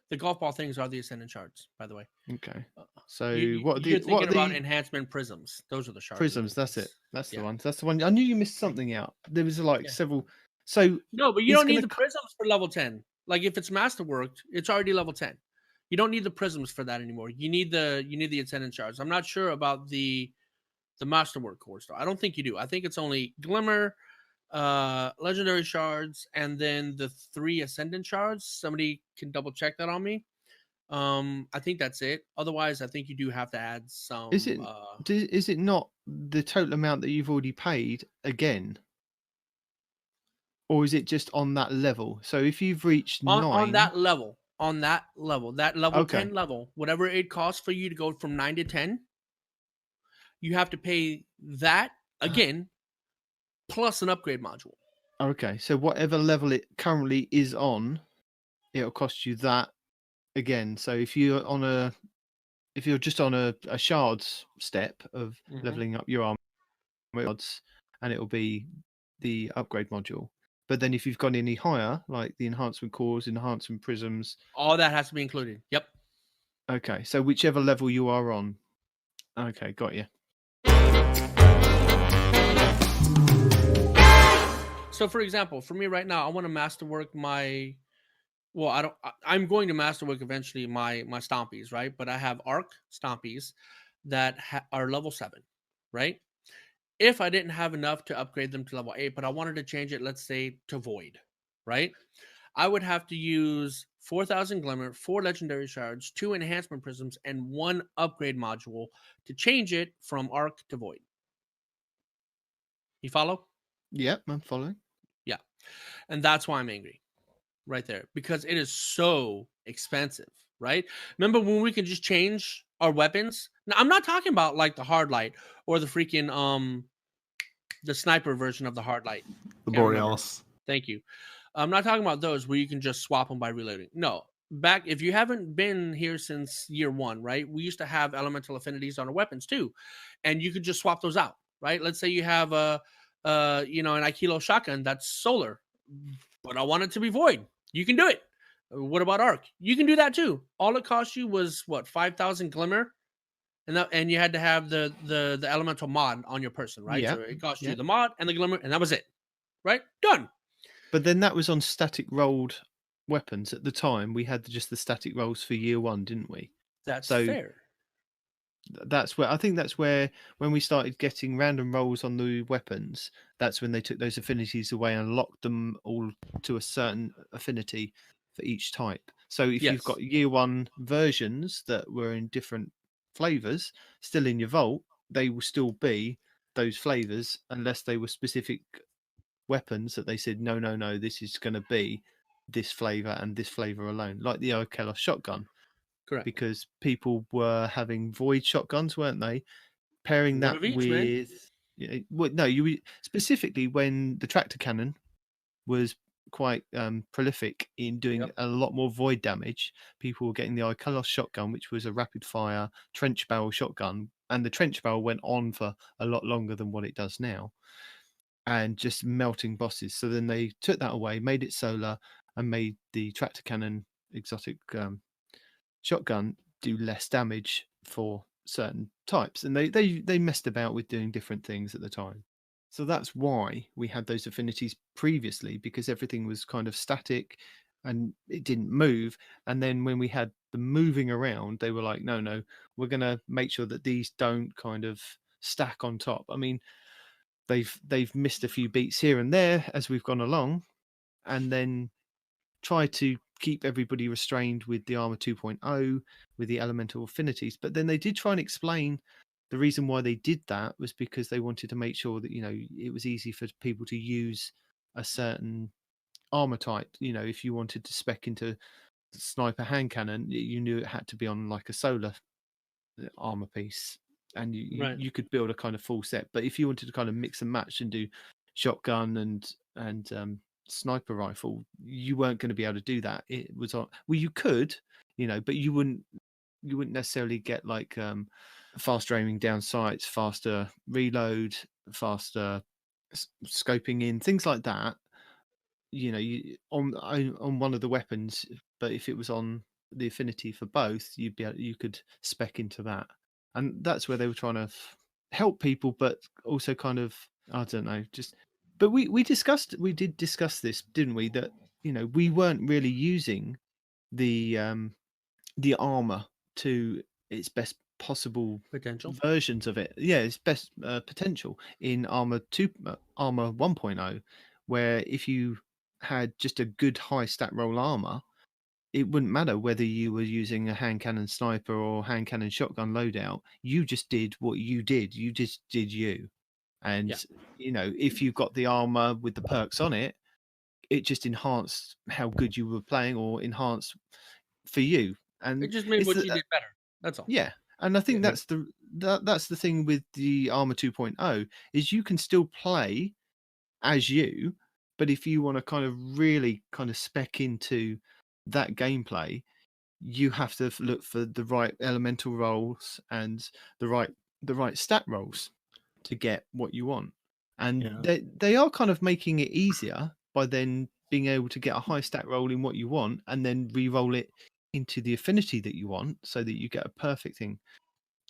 S5: The golf ball things are the ascendant shards, by the way.
S1: Okay. So
S5: you're thinking about enhancement prisms. Those are the shards.
S1: Prisms. That's it. That's the one. That's the one. I knew you missed something out. There was several. So
S5: no, but you don't need the prisms for level 10. Like if it's masterworked, it's already level 10. You don't need the prisms for that anymore. You need the ascendant shards. I'm not sure about the masterwork cores though. I don't think you do. I think it's only glimmer, legendary shards, and then the 3 ascendant shards. Somebody can double check that on me. I think that's it. Otherwise, I think you do have to add some.
S1: Is it not the total amount that you've already paid again, or is it just on that level? So if you've reached 9
S5: on that level, that level 10 level, whatever it costs for you to go from 9 to 10, you have to pay that again plus an upgrade module.
S1: Okay, so whatever level it currently is on, it'll cost you that again. So if you're just on a shards step of leveling up your armor shards, and it'll be the upgrade module. But then if you've gone any higher, like the enhancement cores, enhancement prisms,
S5: all that has to be included. Yep.
S1: Okay, so whichever level you are on. Okay, got you.
S5: So, for example, for me right now, I want to masterwork my. Well, I'm going to masterwork eventually my stompies, right? But I have arc stompies that are level 7, right? If I didn't have enough to upgrade them to level 8, but I wanted to change it, let's say, to void, right? I would have to use 4,000 glimmer, 4 legendary shards, 2 enhancement prisms, and 1 upgrade module to change it from arc to void. You follow?
S1: Yep, I'm following.
S5: Yeah. And that's why I'm angry right there, because it is so expensive, right? Remember when we can just change our weapons? Now, I'm not talking about like the hard light or the freaking the sniper version of the hard light.
S3: The Borealis.
S5: Thank you. I'm not talking about those where you can just swap them by reloading. No. Back, if you haven't been here since year 1, right? We used to have elemental affinities on our weapons too. And you could just swap those out, right? Let's say you have an Aikilo shotgun that's solar, but I want it to be void. You can do it. What about arc? You can do that too. All it cost you was what, 5,000 glimmer, and you had to have the elemental mod on your person, right?
S1: Yeah.
S5: So it cost you the mod and the glimmer, and that was it, right? Done.
S1: But then that was on static rolled weapons at the time. We had just the static rolls for year 1, didn't we?
S5: That's fair.
S1: That's where I think that's where when we started getting random rolls on the weapons, that's when they took those affinities away and locked them all to a certain affinity for each type. So if you've got year one versions that were in different flavors still in your vault, they will still be those flavors unless they were specific weapons that they said no, this is going to be this flavor and this flavor alone, like the Okelos shotgun.
S5: Correct.
S1: Because people were having void shotguns, weren't they? Pairing
S5: One
S1: that
S5: of each,
S1: with no, you specifically when the tractor cannon was quite prolific in doing a lot more void damage. People were getting the Icolos shotgun, which was a rapid fire trench barrel shotgun, and the trench barrel went on for a lot longer than what it does now, and just melting bosses. So then they took that away, made it solar, and made the tractor cannon exotic shotgun do less damage for certain types, and they messed about with doing different things at the time. So that's why we had those affinities previously, because everything was kind of static and it didn't move. And then when we had the moving around, they were like, no, we're going to make sure that these don't kind of stack on top. I mean, they've missed a few beats here and there as we've gone along, and then try to keep everybody restrained with the armor 2.0 with the elemental affinities. But then they did try and explain the reason why they did that was because they wanted to make sure that it was easy for people to use a certain armor type. If you wanted to spec into sniper hand cannon, you knew it had to be on like a solar armor piece, and you could build a kind of full set. But if you wanted to kind of mix and match and do shotgun and sniper rifle, you weren't going to be able to do that. It was on, well, you could, but you wouldn't necessarily get like faster aiming down sights, faster reload, faster scoping in, things like that. On one of the weapons, but if it was on the affinity for both, you could spec into that, and that's where they were trying to help people, but also kind of, I don't know, just. But we did discuss this, didn't we? That we weren't really using the armor to its best possible
S5: potential
S1: versions of it. Yeah, its best potential in armor 1.0, where if you had just a good high stat roll armor, it wouldn't matter whether you were using a hand cannon sniper or hand cannon shotgun loadout. You just did what you did. You just did you. And if you got the armor with the perks on it, it just enhanced how good you were playing, or enhanced for you. And
S5: it just made what you did better. That's all.
S1: Yeah, and I think that's the thing with the armor 2.0 is you can still play as you, but if you want to kind of really kind of spec into that gameplay, you have to look for the right elemental rolls and the right stat rolls to get what you want. And they are kind of making it easier by then being able to get a high stat roll in what you want and then re-roll it into the affinity that you want, so that you get a perfect thing.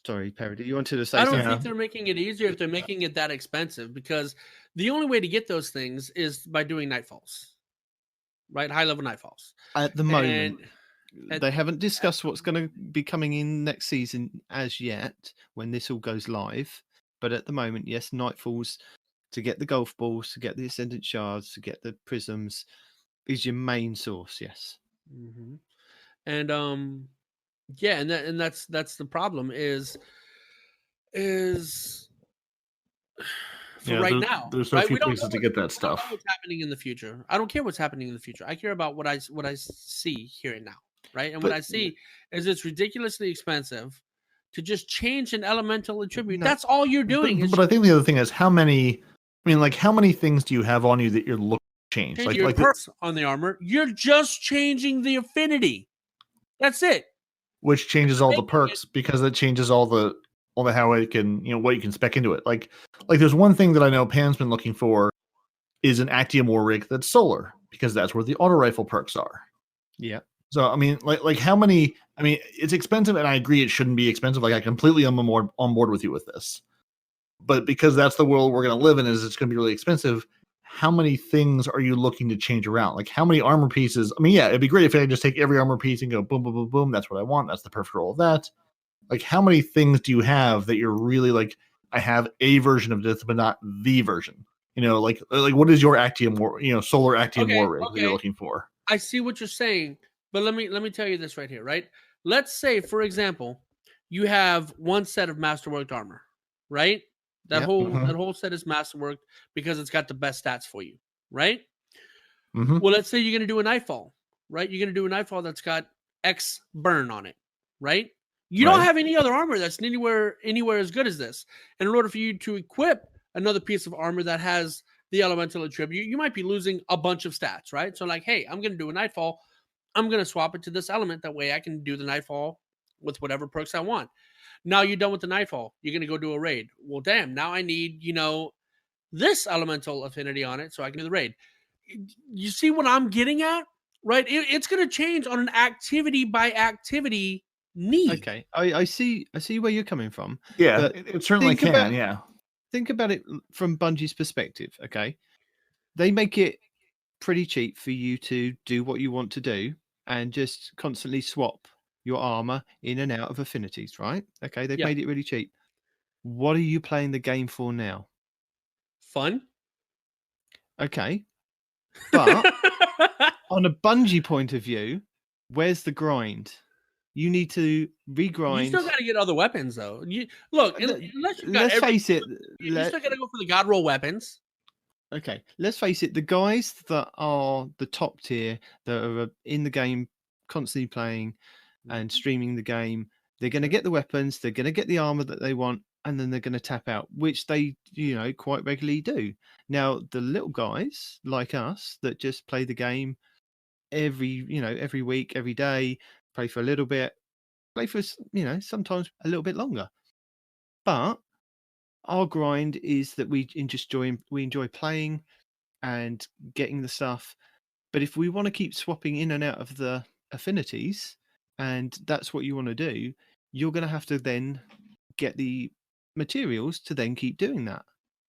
S1: Sorry, Perry, you wanted to say something?
S5: I don't think they're making it easier if they're making it that expensive, because the only way to get those things is by doing nightfalls, right? High level nightfalls.
S1: At the moment, they haven't discussed what's going to be coming in next season as yet, when this all goes live. But at the moment, yes, nightfalls to get the golf balls, to get the ascendant shards, to get the prisms is your main source. Yes.
S5: Mm-hmm. And and that's the problem is for right now.
S3: There's so few places to get that stuff.
S5: I don't know what's happening in the future. I don't care what's happening in the future. I care about what I see here and now, right? And what I see is it's ridiculously expensive to just change an elemental attribute. No, that's all you're doing.
S3: But I think the other thing is how many things do you have on you that you're looking to change?
S5: Like your perks on the armor, you're just changing the affinity. That's it.
S3: Which changes all the perks, because it changes all the how it can, what you can spec into it. Like there's one thing that I know Pam's been looking for is an Actium rig that's solar, because that's where the auto rifle perks are.
S1: Yeah.
S3: So I mean, like how many? I mean, it's expensive, and I agree it shouldn't be expensive. Like I completely am on board with you with this, but because that's the world we're going to live in, is it's going to be really expensive. How many things are you looking to change around? Like how many armor pieces? I mean, yeah, it'd be great if I could just take every armor piece and go boom, boom, boom, boom. That's what I want. That's the perfect roll of that. Like, how many things do you have that you're really like, I have a version of this, but not the version? Like what is your Actium War, solar Actium War rig that you're looking for?
S5: I see what you're saying, but let me tell you this right here, right? Let's say, for example, you have one set of masterworked armor, right? That whole set is masterworked because it's got the best stats for you, right?
S3: Mm-hmm.
S5: Well, let's say you're going to do a Nightfall, right? You're going to do a Nightfall that's got X burn on it, right? You don't have any other armor that's anywhere as good as this. And in order for you to equip another piece of armor that has the elemental attribute, you might be losing a bunch of stats, right? So like, hey, I'm going to do a Nightfall. I'm going to swap it to this element. That way I can do the Nightfall with whatever perks I want. Now you're done with the Nightfall. You're going to go do a raid. Well, damn, now I need, this elemental affinity on it so I can do the raid. You see what I'm getting at? Right? It's going to change on an activity by activity need.
S1: Okay, I see where you're coming from.
S3: Yeah,
S1: but
S3: it certainly can. Yeah.
S1: Think about it from Bungie's perspective. Okay, they make it pretty cheap for you to do what you want to do and just constantly swap your armor in and out of affinities, right? Okay, they've made it really cheap. What are you playing the game for now?
S5: Fun.
S1: Okay, but on a Bungie point of view, where's the grind? You need to regrind.
S5: You still got to get other weapons, though. Let's
S1: face it.
S5: You still got to go for the God roll weapons.
S1: Okay, let's face it. The guys that are the top tier, that are in the game, constantly playing and streaming the game, they're going to get the weapons, they're going to get the armor that they want, and then they're going to tap out, which they, quite regularly do. Now, the little guys like us that just play the game every week, every day, play for a little bit, play for, sometimes a little bit longer. But our grind is that we enjoy playing and getting the stuff. But if we want to keep swapping in and out of the affinities, and that's what you want to do, you're going to have to then get the materials to then keep doing that.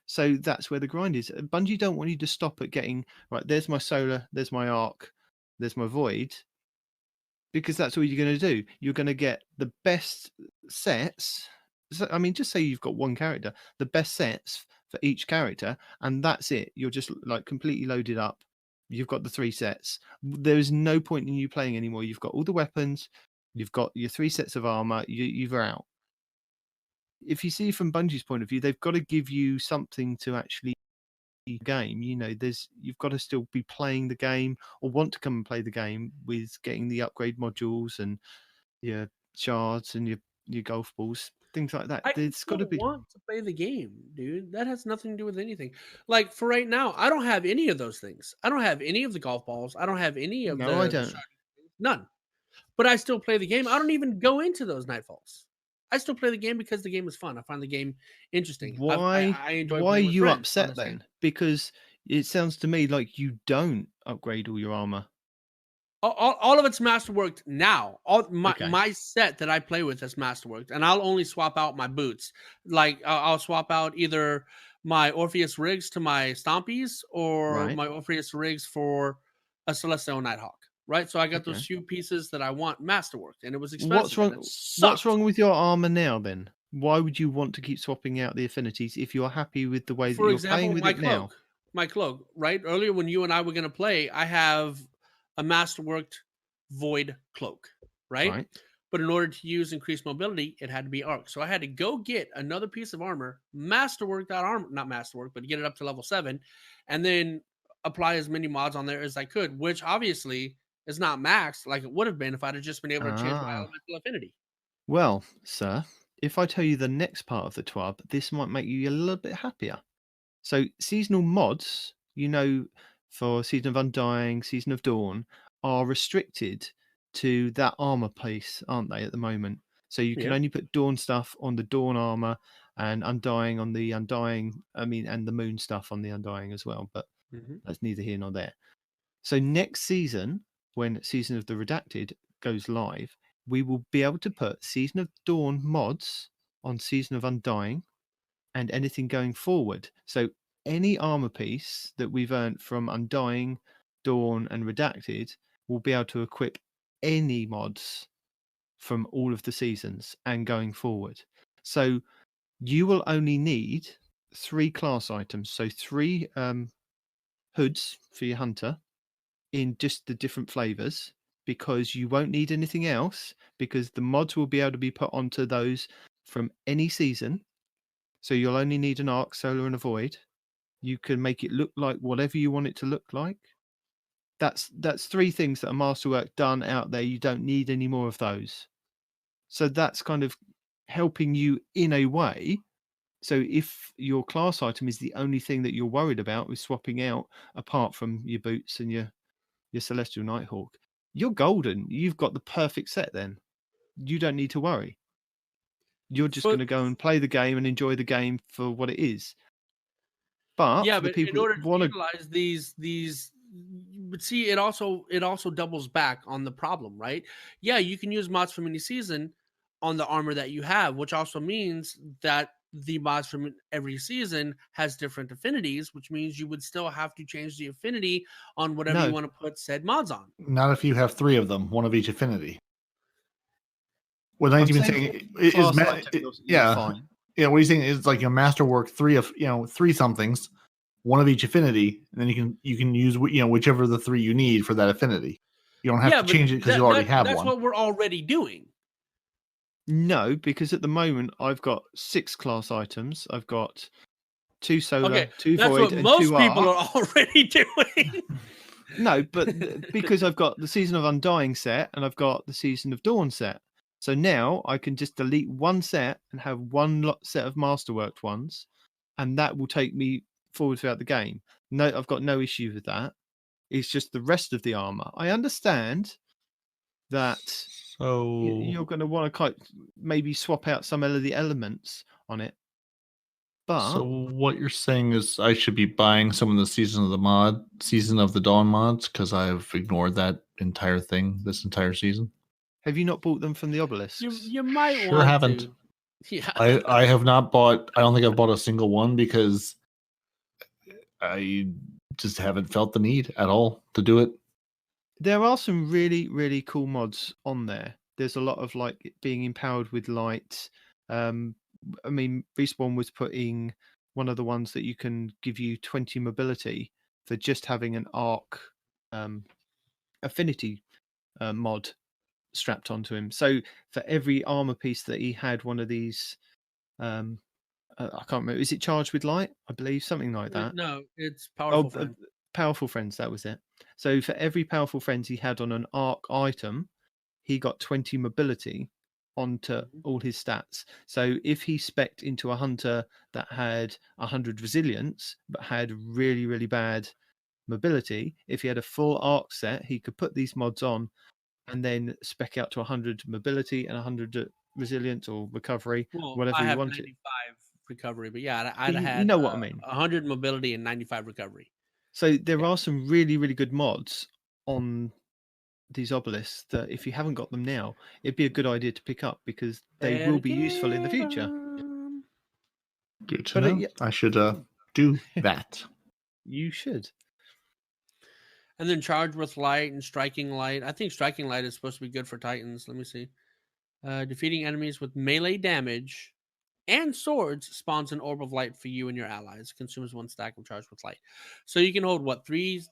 S1: So that's where the grind is. Bungie don't want you to stop at getting, right, there's my solar, there's my arc, there's my void, because that's all you're going to do. You're going to get the best sets. I mean, just say you've got one character, the best sets for each character, and that's it. You're just like completely loaded up. You've got the 3 sets. There is no point in you playing anymore. You've got all the weapons. You've got your 3 sets of armor. You're out. If you see from Bungie's point of view, they've got to give you something to actually game. You've got to still be playing the game or want to come and play the game with getting the upgrade modules and your shards and your golf balls, things like that. It's got to be.
S5: Want to play the game, dude. That has nothing to do with anything. Like for right now, I don't have any of those things. I don't have any of the golf balls. I don't have any of
S1: I don't.
S5: None. But I still play the game. I don't even go into those Nightfalls. I still play the game because the game is fun. I find the game interesting.
S1: Why?
S5: I enjoy.
S1: Why are you upset then? Because it sounds to me like you don't upgrade all your armor.
S5: All of it's masterworked now. My set that I play with is masterworked, and I'll only swap out my boots. Like I'll swap out either my Orpheus rigs to my Stompies or my Orpheus rigs for a Celestial Nighthawk. Right, so I got those few pieces that I want masterworked, and it was expensive.
S1: What's wrong with your armor now then? Why would you want to keep swapping out the affinities if you're happy with the way that you're playing with it now?
S5: My cloak, right? Earlier when you and I were going to play, I have a masterworked void cloak, right? But in order to use increased mobility, it had to be arc. So I had to go get another piece of armor, masterwork that armor, not masterwork, but get it up to level 7, and then apply as many mods on there as I could, which obviously is not maxed like it would have been if I'd have just been able to change my elemental affinity.
S1: Well, sir, if I tell you the next part of the TWAB, this might make you a little bit happier. So seasonal mods, for Season of Undying, Season of Dawn, are restricted to that armor piece, aren't they, at the moment? So you can only put Dawn stuff on the Dawn armor and Undying on the Undying, and the Moon stuff on the Undying as well, but that's neither here nor there. So next season, when Season of the Redacted goes live, we will be able to put Season of Dawn mods on Season of Undying and anything going forward. So any armor piece that we've earned from Undying, Dawn, and Redacted will be able to equip any mods from all of the seasons and going forward. So you will only need 3 class items. So 3 hoods for your hunter in just the different flavors, because you won't need anything else, because the mods will be able to be put onto those from any season. So you'll only need an arc, solar, and a void. You can make it look like whatever you want it to look like. That's 3 things that are masterwork done out there. You don't need any more of those. So that's kind of helping you in a way. So if your class item is the only thing that you're worried about with swapping out, apart from your boots and your Celestial Nighthawk, you're golden. You've got the perfect set then. You don't need to worry. You're just going to go and play the game and enjoy the game for what it is. But
S5: yeah,
S1: for the
S5: but
S1: people
S5: in order
S1: that
S5: to
S1: want to
S5: utilize these, but see, it also doubles back on the problem, right? Yeah, you can use mods from any season on the armor that you have, which also means that the mods from every season has different affinities, which means you would still have to change the affinity on whatever you want to put said mods on.
S3: Not if you have 3 of them, one of each affinity. What I'm even saying is, yeah,
S1: fine.
S3: Yeah, what he's saying is like masterwork 3 of 3 somethings, one of each affinity, and then you can use whichever of the 3 you need for that affinity. You don't have to change it because you already have one.
S5: That's what we're already doing.
S1: No, because at the moment I've got 6 class items. I've got 2 solar, 2 void, and 2 arc.
S5: That's what most people are already doing.
S1: No, but because I've got the Season of Undying set and I've got the Season of Dawn set. So now I can just delete one set and have one set of masterworked ones, and that will take me forward throughout the game. No, I've got no issue with that. It's just the rest of the armor. I understand that you're going to want to maybe swap out some of the elements on it. But
S3: so what you're saying is I should be buying some of the Season of the Dawn mods because I've ignored that entire thing this entire season.
S1: Have you not bought them from the obelisks?
S5: You might
S3: sure
S5: want
S3: haven't.
S5: to. Yeah,
S3: I have not bought. I don't think I've bought a single one because I just haven't felt the need at all to do it.
S1: There are some really, really cool mods on there. There's a lot of being empowered with light. I mean, Respawn was putting one of the ones that you can give you 20 mobility for just having an arc affinity mod strapped onto him. So for every armor piece that he had one of these, I can't remember. Is it charged with light? I believe something like that.
S5: No, it's powerful friends.
S1: Powerful friends. That was it. So for every powerful friends he had on an arc item, he got 20 mobility onto all his stats. So if he spec'd into a hunter that had 100 resilience but had really, really bad mobility, if he had a full arc set, he could put these mods on and then spec out to 100 mobility and 100 resilience or recovery, whatever
S5: I
S1: you
S5: have
S1: wanted.
S5: 95 recovery, but yeah, I'd had
S1: you know what I mean.
S5: 100 mobility and 95 recovery.
S1: So there are some really, really good mods on these obelisks that if you haven't got them now, it'd be a good idea to pick up because they will be useful in the future.
S3: Good to know. I should do that.
S1: You should.
S5: And then charge with light and striking light. I think striking light is supposed to be good for Titans. Let me see. Defeating enemies with melee damage and swords spawns an orb of light for you and your allies. Consumes 1 stack of charge with light. So you can hold three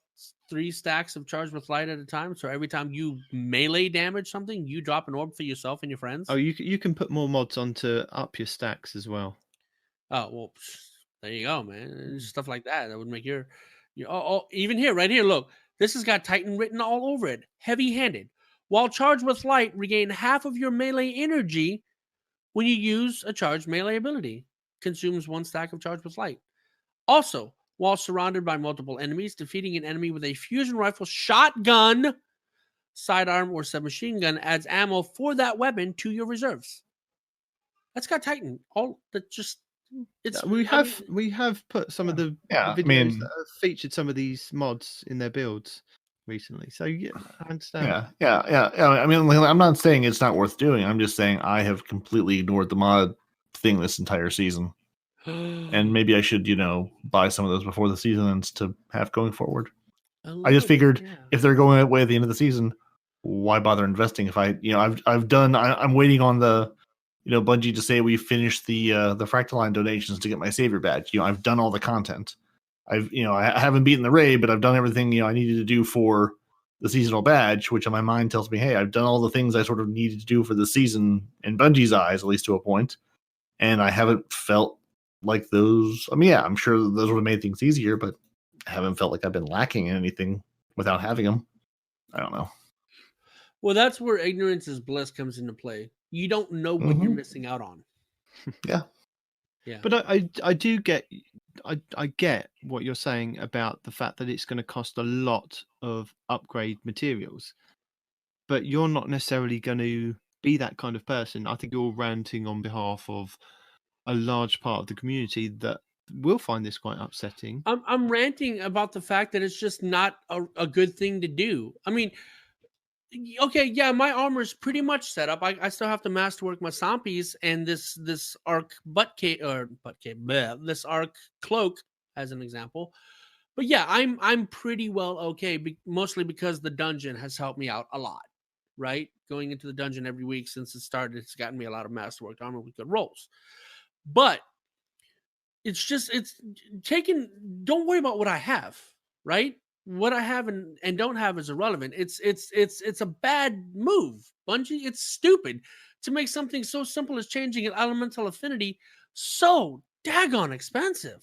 S5: stacks of charge with light at a time. So every time you melee damage something, you drop an orb for yourself and your friends.
S1: Oh, you can put more mods on to up your stacks as well.
S5: Oh well, there you go, man. Stuff like that would make your even here, right here. Look, this has got Titan written all over it. Heavy-handed. While charged with light, regain half of your melee energy when you use a charged melee ability. Consumes 1 stack of charge with light. Also, while surrounded by multiple enemies, defeating an enemy with a fusion rifle, shotgun, sidearm, or submachine gun adds ammo for that weapon to your reserves. That's got Titan. All that just
S1: we have put some of the videos that have featured some of these mods in their builds recently. So yeah, I understand.
S3: Yeah. I mean, I'm not saying it's not worth doing. I'm just saying I have completely ignored the mod thing this entire season. And maybe I should, buy some of those before the season ends to have going forward. I just figured if they're going away at the end of the season, why bother investing if I'm waiting on the, Bungie to say we finished the Fractal Line donations to get my savior badge. I've done all the content. I haven't beaten the raid, but I've done everything, I needed to do for the seasonal badge, which in my mind tells me, hey, I've done all the things I sort of needed to do for the season in Bungie's eyes, at least to a point. And I haven't felt like those. I mean, yeah, I'm sure those would have made things easier, but I haven't felt like I've been lacking in anything without having them. I don't know.
S5: Well, that's where ignorance is bliss comes into play. You don't know what you're missing out on.
S3: Yeah.
S5: Yeah.
S1: But I do get, I get what you're saying about the fact that it's going to cost a lot of upgrade materials, but you're not necessarily going to be that kind of person. I think you're ranting on behalf of a large part of the community that will find this quite upsetting.
S5: I'm ranting about the fact that it's just not a good thing to do. I mean, okay, yeah, my armor is pretty much set up. I still have to masterwork my Stompies and this arc this arc cloak as an example. But yeah, I'm pretty well okay, mostly because the dungeon has helped me out a lot. Right, going into the dungeon every week since it started, it's gotten me a lot of masterwork armor with good rolls. But it's taken. Don't worry about what I have, right? What I have and don't have is irrelevant. It's a bad move, Bungie. It's stupid to make something so simple as changing an elemental affinity so daggone expensive.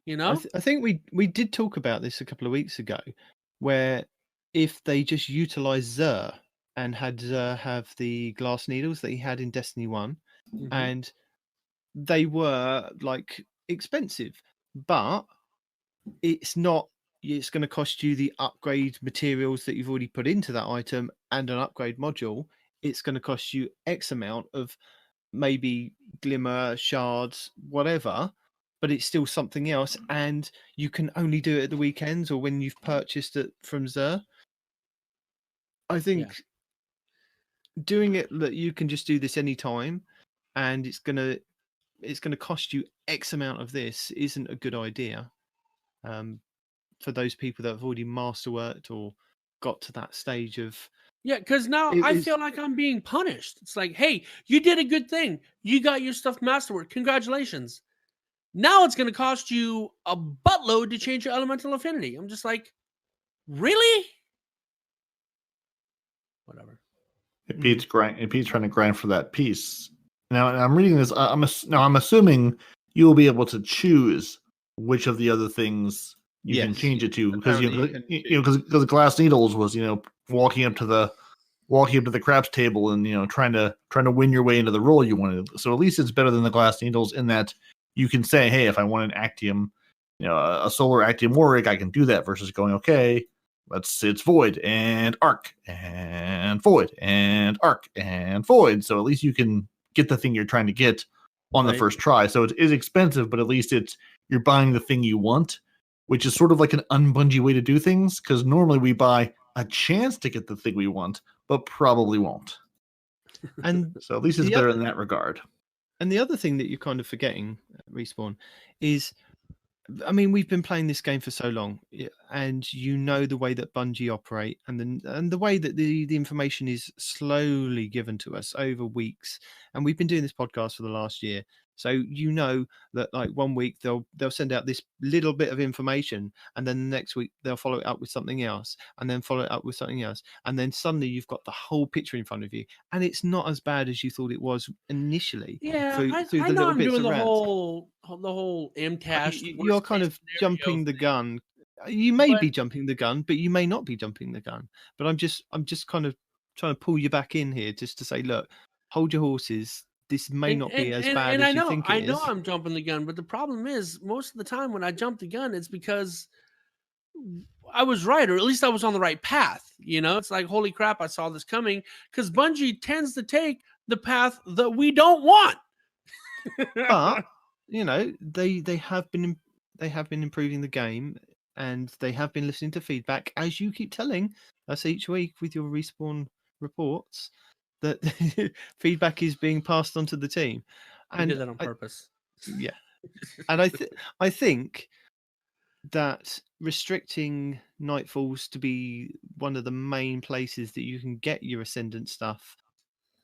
S1: I think we did talk about this a couple of weeks ago, where if they just utilized Xur and had Xur have the glass needles that he had in Destiny 1, and they were like expensive, but it's not. It's going to cost you the upgrade materials that you've already put into that item and an upgrade module. It's going to cost you X amount of maybe glimmer, shards, whatever, but it's still something else. And you can only do it at the weekends or when you've purchased it from Xur. I think doing it that you can just do this anytime and it's going to cost you X amount of this isn't a good idea. For those people that have already masterworked or got to that stage of...
S5: Yeah, because now I feel like I'm being punished. It's like, hey, you did a good thing. You got your stuff masterworked. Congratulations. Now it's going to cost you a buttload to change your elemental affinity. I'm just like, really? Whatever.
S3: Pete's trying to grind for that piece. Now, I'm reading this. I'm assuming you will be able to choose which of the other things you can change it to, because because glass needles was walking up to the craps table and trying to win your way into the role you wanted. So at least it's better than the glass needles in that you can say, hey, if I want an Actium, a solar Actium Warwick, I can do that versus going, okay, it's void and arc and void and arc and void. So at least you can get the thing you're trying to get on the first try. So it is expensive, but at least you're buying the thing you want, which is sort of like an un-Bungie way to do things, because normally we buy a chance to get the thing we want, but probably won't.
S1: And
S3: so at least it's better in that regard.
S1: And the other thing that you're kind of forgetting, Respawn, is, I mean, we've been playing this game for so long, and the way that Bungie operate, and the way that the information is slowly given to us over weeks. And we've been doing this podcast for the last year, so that like 1 week they'll send out this little bit of information, and then the next week they'll follow it up with something else, and then follow it up with something else, and then suddenly you've got the whole picture in front of you, and it's not as bad as you thought it was initially.
S5: Yeah,
S1: through
S5: I
S1: the
S5: know
S1: little
S5: I'm
S1: bits
S5: doing
S1: of
S5: the
S1: rants.
S5: whole MTash.
S1: You're kind of jumping the gun. You may be jumping the gun, but you may not be jumping the gun. But I'm just kind of trying to pull you back in here, just to say, look, hold your horses. This may not be as bad as you think it is.
S5: I know I'm jumping the gun, but the problem is most of the time when I jump the gun, it's because I was right, or at least I was on the right path. It's like, holy crap, I saw this coming, because Bungie tends to take the path that we don't want.
S1: But they have been improving the game, and they have been listening to feedback, as you keep telling us each week with your Respawn reports, that feedback is being passed on to the team.
S5: And I did that on purpose.
S1: Yeah. And I think that restricting Nightfalls to be one of the main places that you can get your Ascendant stuff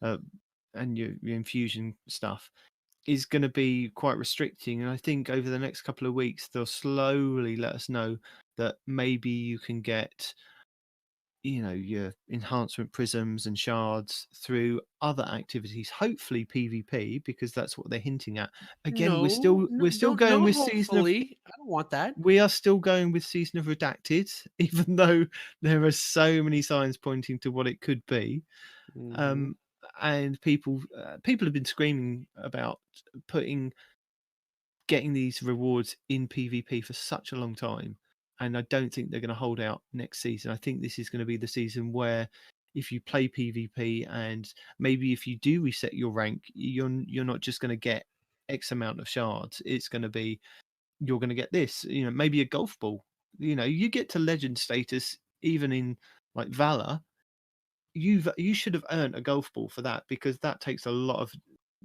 S1: and your infusion stuff is going to be quite restricting. And I think over the next couple of weeks, they'll slowly let us know that maybe you can get, your enhancement prisms and shards through other activities, hopefully PvP, because that's what they're hinting at. Again, we're still going with Season of.
S5: Hopefully. I don't want that.
S1: We are still going with Season of Redacted, even though there are so many signs pointing to what it could be.
S5: Mhm.
S1: And people have been screaming about getting these rewards in PvP for such a long time, and I don't think they're going to hold out next season. I think this is going to be the season where, if you play PvP and maybe if you do reset your rank, you're not just going to get X amount of shards. It's going to be, you're going to get this, maybe a golf ball. You get to legend status even in like Valor. You should have earned a golf ball for that, because that takes a lot of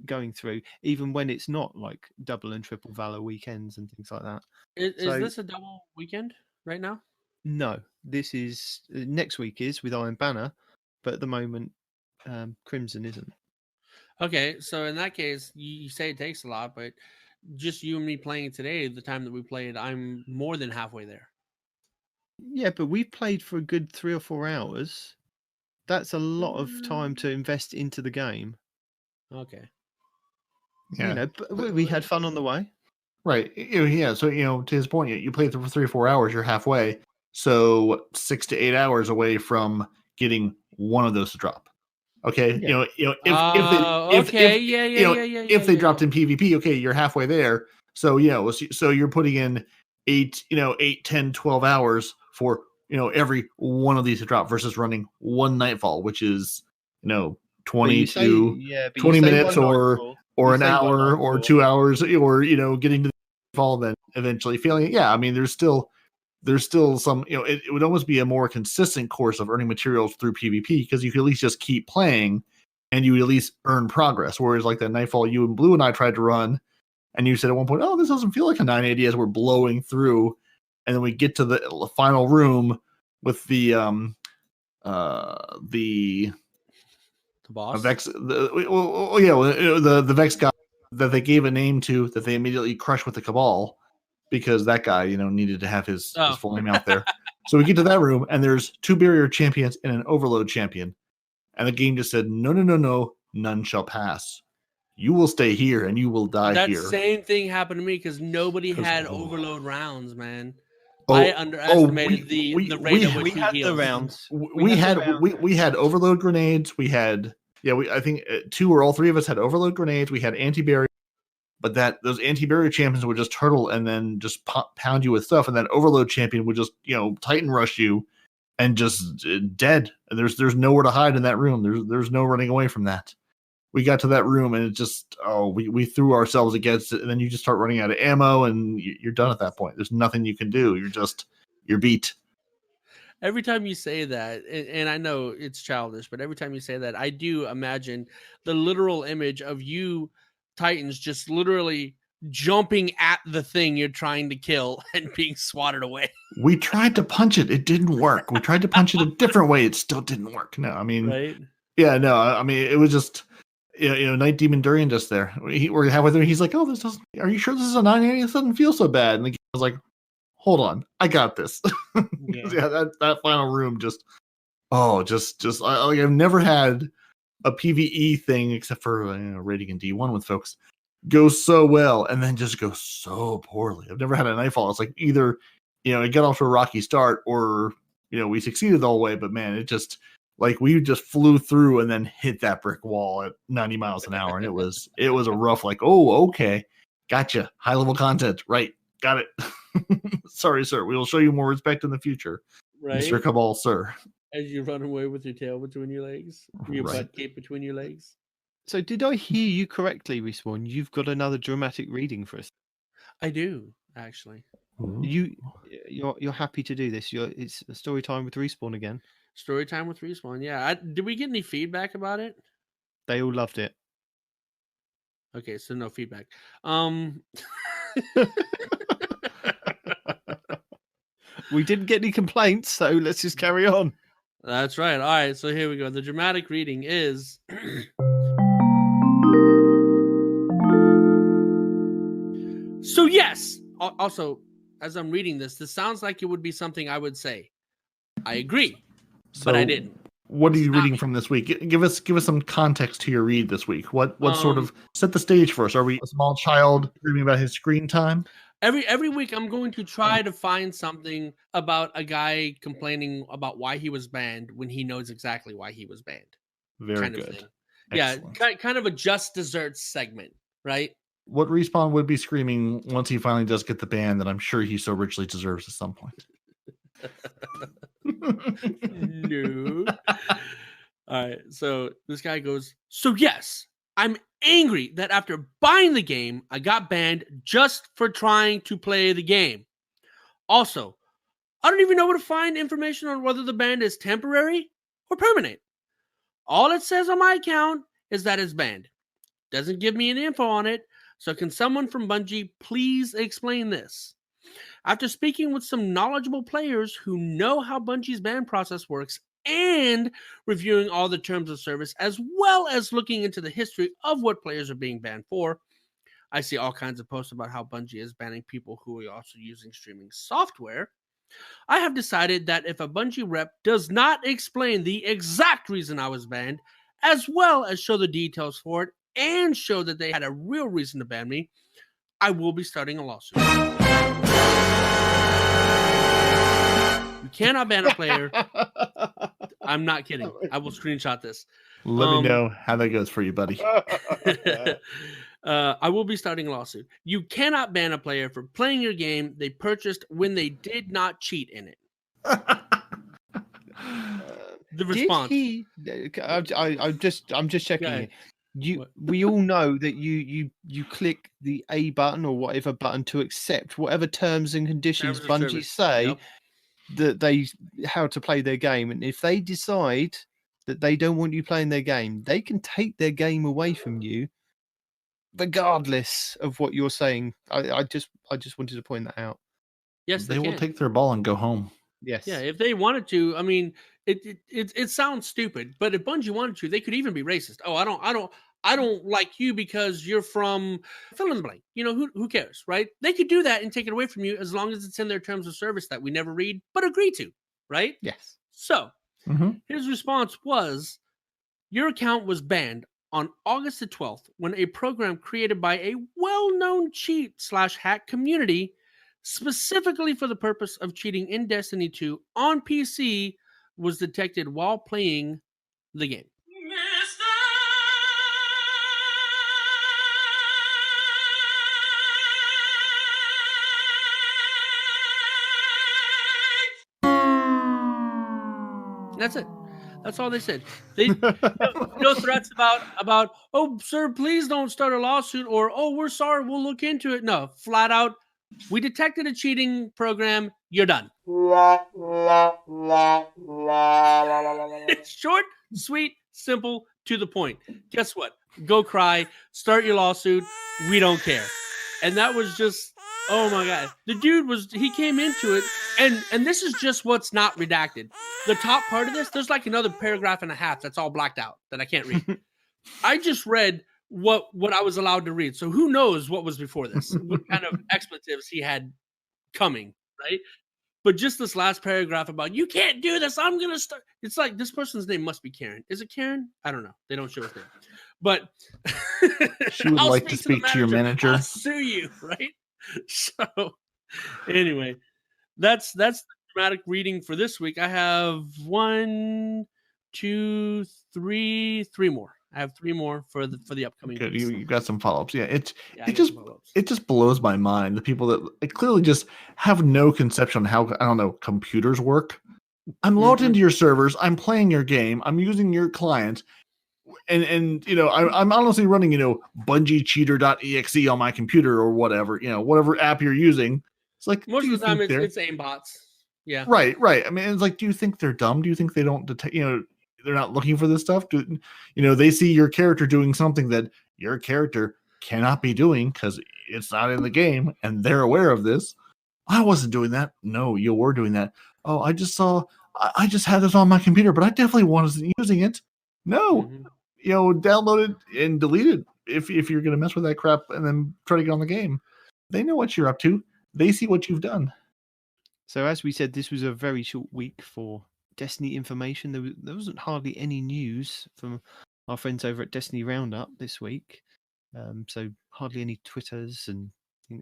S1: going through, even when it's not like double and triple Valor weekends and things like that.
S5: Is this a double weekend right now?
S1: No, this is next week is with Iron Banner, but at the moment, Crimson isn't.
S5: Okay, so in that case, you say it takes a lot, but just you and me playing today, the time that we played, I'm more than halfway there.
S1: Yeah, but we've played for a good 3 or 4 hours. That's a lot of time to invest into the game.
S5: Okay.
S3: Yeah,
S1: but we had fun on the way.
S3: right. Yeah. So to his point, you played for 3 or 4 hours. You're halfway. So 6 to 8 hours away from getting one of those to drop. Okay.
S1: Yeah.
S3: If they dropped in PvP, okay, you're halfway there. So so you're putting in 8, 10, 12 hours for every one of these to drop versus running one Nightfall, which is 20 to 20 minutes or an hour or 2 hours, or getting to the Nightfall, then eventually failing. Yeah, I mean there's still some, it would almost be a more consistent course of earning materials through PvP, because you could at least just keep playing and you would at least earn progress. Whereas like that Nightfall you and Blue and I tried to run, and you said at one point, oh, this doesn't feel like a 980 as we're blowing through. And then we get to the final room with the
S5: boss,
S3: Vex, the Vex guy that they gave a name to, that they immediately crushed with the Cabal, because that guy, needed to have his full name out there. So we get to that room, and there's 2 barrier champions and an overload champion. And the game just said, no, none shall pass. You will stay here, and you will die here.
S5: That same thing happened to me, because nobody had overload rounds, man. I underestimated the rate at which
S1: we had
S5: heals.
S1: the rounds.
S3: We had overload grenades. We had, I think 2 or all 3 of us had overload grenades. We had anti-barrier. But those anti-barrier champions would just turtle and then just pound you with stuff, and that overload champion would just Titan rush you and just dead. And there's nowhere to hide in that room. There's no running away from that. We got to that room and it just we threw ourselves against it, and then you just start running out of ammo and you're done at that point. There's nothing you can do. You're beat.
S5: Every time you say that, and I know it's childish, but every time you say that, I do imagine the literal image of you Titans just literally jumping at the thing you're trying to kill and being swatted away.
S3: We tried to punch it. It didn't work. We tried to punch it a different way. It still didn't work. No, I mean,
S5: right?
S3: Yeah, no, I mean, it was just, Night Demon Durian just there. We're halfway through. He's like, oh, this doesn't, are you sure this is a 980? This doesn't feel so bad. And the game was like, hold on, I got this. Yeah, that final room just I've never had a PvE thing, except for rating in D1 with folks, goes so well and then just goes so poorly. I've never had a Nightfall. It's like either it got off to a rocky start, or we succeeded all the way, but man, it just like we just flew through and then hit that brick wall at 90 miles an hour, and it was a rough, like, oh, okay, gotcha, high level content, right, got it. Sorry, sir, we will show you more respect in the future, right, Mr. Cabal, sir.
S5: As you run away with your tail between your legs, your butt cape between your legs.
S1: So did I hear you correctly, Respawn? You've got another dramatic reading for us.
S5: I do, actually.
S1: You're happy to do this. It's a story time with Respawn again.
S5: Story time with Respawn. Yeah. Did we get any feedback about it?
S1: They all loved it.
S5: Okay, so no feedback.
S1: We didn't get any complaints, so let's just carry on.
S5: That's right. All right, so here we go. The dramatic reading is so yes. Also, as I'm reading this sounds like it would be something I would say. I agree, but I didn't.
S3: What are you reading from this week? Give us some context to your read this week. What sort of set the stage for us? Are we a small child dreaming about his screen time?
S5: Every week I'm going to try to find something about a guy complaining about why he was banned when he knows exactly why he was banned.
S3: Very
S5: kind
S3: good.
S5: Of thing. Yeah, kind of a just desserts segment, right?
S3: What Respawn would be screaming once he finally does get the ban that I'm sure he so richly deserves at some point.
S5: No. All right, so this guy goes, so yes, I'm angry that after buying the game, I got banned just for trying to play the game. Also, I don't even know where to find information on whether the ban is temporary or permanent. All it says on my account is that it's banned. Doesn't give me any info on it, so can someone from Bungie please explain this? After speaking with some knowledgeable players who know how Bungie's ban process works and reviewing all the terms of service, as well as looking into the history of what players are being banned for, I see all kinds of posts about how Bungie is banning people who are also using streaming software. I have decided that if a Bungie rep does not explain the exact reason I was banned, as well as show the details for it and show that they had a real reason to ban me, I will be starting a lawsuit. You cannot ban a player. I'm not kidding. I will screenshot this.
S3: Let me know how that goes for you, buddy.
S5: I will be starting a lawsuit. You cannot ban a player for playing your game they purchased when they did not cheat in it. The response.
S1: I'm just checking it. We all know that you click the A button or whatever button to accept whatever terms and conditions Bungie say that how to play their game, and if they decide that they don't want you playing their game, they can take their game away from you, regardless of what you're saying. I just wanted to point that out.
S5: Yes,
S3: they will take their ball and go home.
S1: Yes.
S5: Yeah, if they wanted to. I mean, it sounds stupid, but if Bungie wanted to, they could even be racist. Oh, I don't like you because you're from fill in the blank. You know, who cares, right? They could do that and take it away from you as long as it's in their terms of service that we never read but agree to, right?
S1: Yes.
S5: So his response was, your account was banned on August the 12th when a program created by a well-known cheat/hack community specifically for the purpose of cheating in Destiny 2 on PC was detected while playing the game. That's it. That's all they said. They no threats about oh sir, please don't start a lawsuit, or oh we're sorry, we'll look into it. No, flat out, we detected a cheating program. You're done. It's short, sweet, simple, to the point. Guess what? Go cry. Start your lawsuit. We don't care. And that was just, oh my God. The dude he came into it, and this is just what's not redacted. The top part of this, there's like another paragraph and a half that's all blacked out that I can't read. I just read what I was allowed to read. So who knows what was before this? What kind of expletives he had coming, right? But just this last paragraph about, you can't do this, I'm going to start. It's like, this person's name must be Karen. Is it Karen? I don't know. They don't show us name. But
S3: she would like to speak to your manager.
S5: I'll sue you, right? So anyway, that's the dramatic reading for this week. I have 1, 2, 3 more. I have 3 more for the upcoming.
S3: Good. You got some follow-ups. Yeah, it just blows my mind. The people that clearly just have no conception on how, I don't know, computers work. I'm logged into your servers. I'm playing your game. I'm using your client. And you know, I'm honestly running, you know, BungieCheater.exe on my computer or whatever, you know, whatever app you're using. It's like,
S5: most of the time it's aimbots. Yeah.
S3: Right. I mean, it's like, do you think they're dumb? Do you think they don't detect, you know, they're not looking for this stuff? You know, they see your character doing something that your character cannot be doing because it's not in the game, and they're aware of this. I wasn't doing that. No, you were doing that. Oh, I just saw. I just had this on my computer, but I definitely wasn't using it. No,
S4: Mhm.
S3: download it and delete it if you're gonna mess with that crap and then try to get on the game. They know what you're up to. They see what you've done.
S1: So as we said, this was a very short week for Destiny information. There wasn't hardly any news from our friends over at Destiny Roundup this week. So hardly any Twitters, and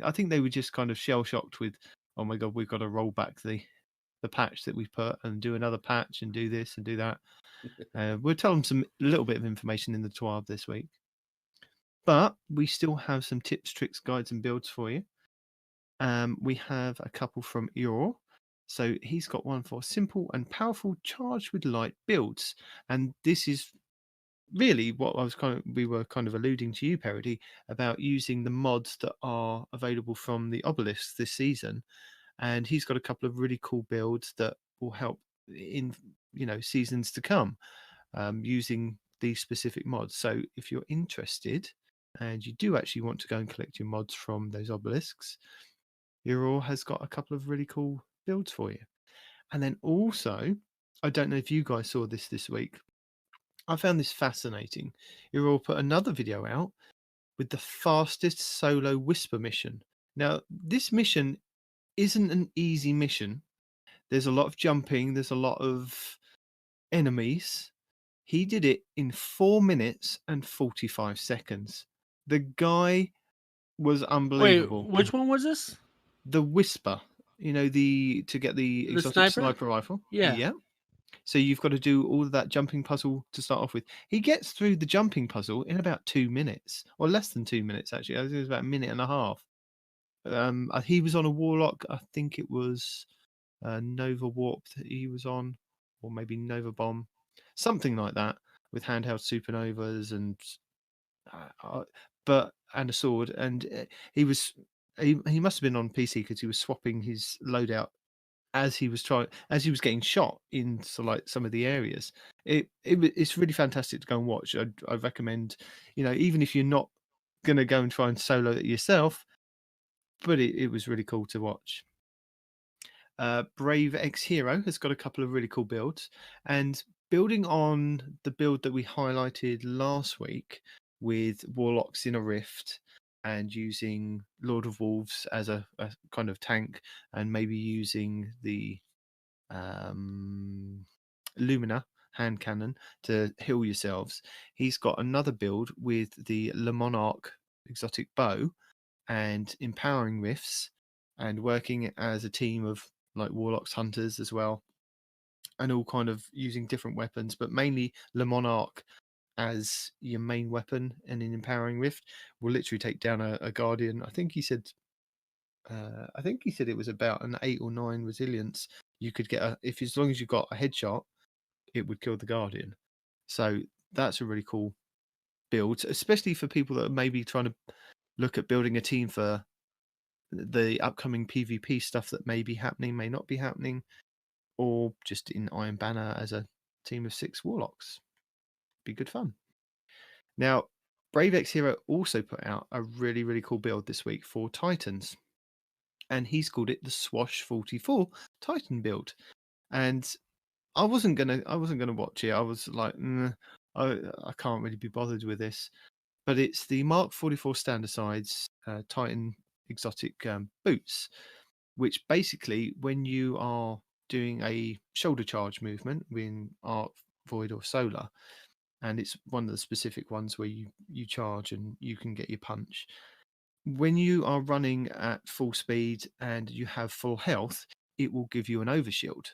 S1: I think they were just kind of shell shocked with, oh my god, we've got to roll back the patch that we put and do another patch and do this and do that. We'll tell them a little bit of information in the TWAB this week, but we still have some tips, tricks, guides, and builds for you. We have a couple from Eor. So he's got one for simple and powerful charged with light builds. And this is really what we were kind of alluding to you, Parody, about using the mods that are available from the obelisks this season. And he's got a couple of really cool builds that will help in seasons to come, using these specific mods. So if you're interested and you do actually want to go and collect your mods from those obelisks, Euro has got a couple of really cool builds for you. And then also, I don't know if you guys saw this week. I found this fascinating. Euro put another video out with the fastest solo whisper mission. Now, this mission isn't an easy mission. There's a lot of jumping. There's a lot of enemies. He did it in 4 minutes and 45 seconds. The guy was unbelievable.
S5: Wait, which one was this?
S1: The Whisper, to get the exotic sniper rifle.
S5: Yeah.
S1: So you've got to do all of that jumping puzzle to start off with. He gets through the jumping puzzle in about 2 minutes, or less than 2 minutes, actually. I think it was about a minute and a half. He was on a warlock. I think it was Nova Warp that he was on, or maybe Nova Bomb, something like that, with handheld supernovas and a sword. And he must have been on PC because he was swapping his loadout as he was getting shot into like some of the areas. It's really fantastic to go and watch. I recommend, even if you're not going to go and try and solo it yourself, but it was really cool to watch. Brave X Hero has got a couple of really cool builds, and building on the build that we highlighted last week with Warlocks in a Rift and using Lord of Wolves as a kind of tank, and maybe using the Lumina hand cannon to heal yourselves. He's got another build with the Le Monarch exotic bow and empowering rifts, and working as a team of like Warlocks hunters as well, and all kind of using different weapons, but mainly Le Monarch as your main weapon, and in empowering rift will literally take down a guardian. I think he said it was about an 8 or 9 resilience. You could get as long as you've got a headshot, it would kill the guardian. So that's a really cool build, especially for people that are maybe trying to look at building a team for the upcoming PvP stuff that may be happening, may not be happening, or just in Iron Banner as a team of 6 Warlocks. Be good fun. Now, Brave X Hero also put out a really, really cool build this week for Titans, and he's called it the Swash 44 Titan build. And I wasn't gonna watch it. I was like, I can't really be bothered with this. But it's the Mark 44 Standard-Sides Titan exotic boots, which basically, when you are doing a shoulder charge movement in Arc, Void, or Solar, and it's one of the specific ones where you charge and you can get your punch. When you are running at full speed and you have full health, it will give you an overshield.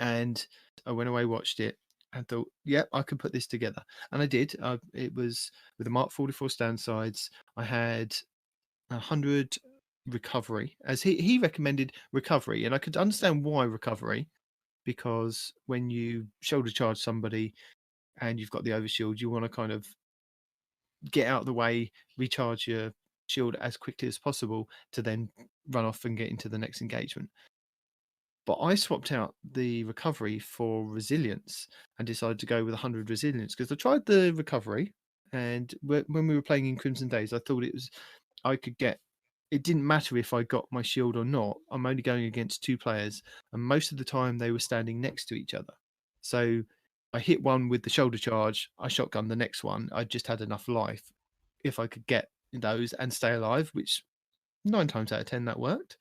S1: And I went away, watched it, and thought, yep, I could put this together. And I did. It was with the Mark 44 stand sides. I had 100 recovery, as he recommended recovery. And I could understand why recovery, because when you shoulder charge somebody and you've got the overshield, you want to kind of get out of the way, recharge your shield as quickly as possible to then run off and get into the next engagement. But I swapped out the recovery for resilience and decided to go with 100 resilience, because I tried the recovery, and when we were playing in Crimson Days, I thought I could get it didn't matter if I got my shield or not. I'm only going against 2 players, and most of the time they were standing next to each other. So I hit one with the shoulder charge, I shotgun the next one. I just had enough life. If I could get those and stay alive, which 9 times out of 10 that worked.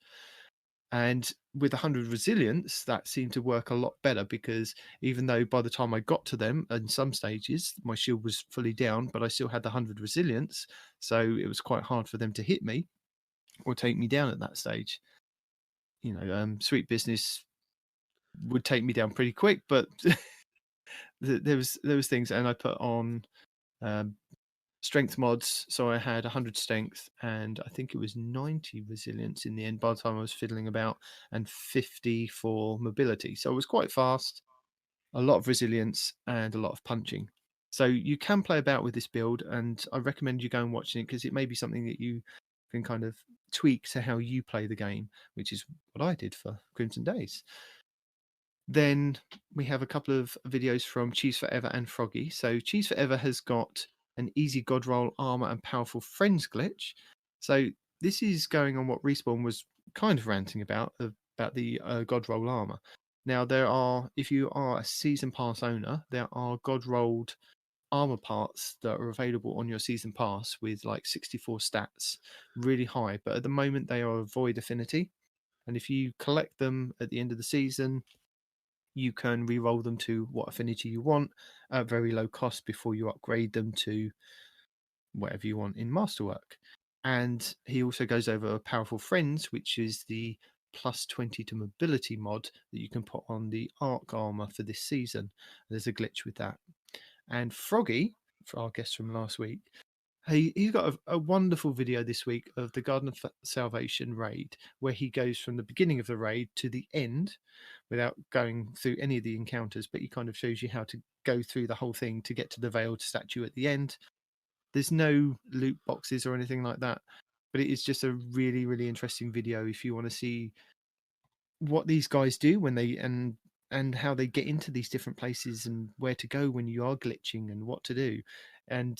S1: And with 100 resilience, that seemed to work a lot better, because even though by the time I got to them in some stages, my shield was fully down, but I still had the 100 resilience. So it was quite hard for them to hit me or take me down at that stage. You know, Sweet Business would take me down pretty quick, but there was things, and I put on strength mods, so I had 100 strength, and I think it was 90 resilience in the end by the time I was fiddling about, and 50 for mobility. So I was quite fast, a lot of resilience, and a lot of punching. So you can play about with this build, and I recommend you go and watch it, because it may be something that you can kind of tweak to how you play the game, which is what I did for Crimson Days. Then we have a couple of videos from Cheese Forever and Froggy. So Cheese Forever has got an easy god roll armor and powerful friends glitch. So this is going on what Respawn was kind of ranting about the god roll armor. Now there are, if you are a season pass owner, there are god rolled armor parts that are available on your season pass with like 64 stats, really high, but at the moment they are a void affinity, and if you collect them at the end of the season, you can re-roll them to what affinity you want at very low cost before you upgrade them to whatever you want in Masterwork. And he also goes over Powerful Friends, which is the plus 20 to mobility mod that you can put on the Arc armor for this season. There's a glitch with that. And Froggy, for our guest from last week, he's got a wonderful video this week of the Garden of Salvation raid, where he goes from the beginning of the raid to the end without going through any of the encounters, but he kind of shows you how to go through the whole thing to get to the veiled statue at the end. There's no loot boxes or anything like that, but it is just a really, really interesting video if you want to see what these guys do when they and how they get into these different places and where to go when you are glitching and what to do. And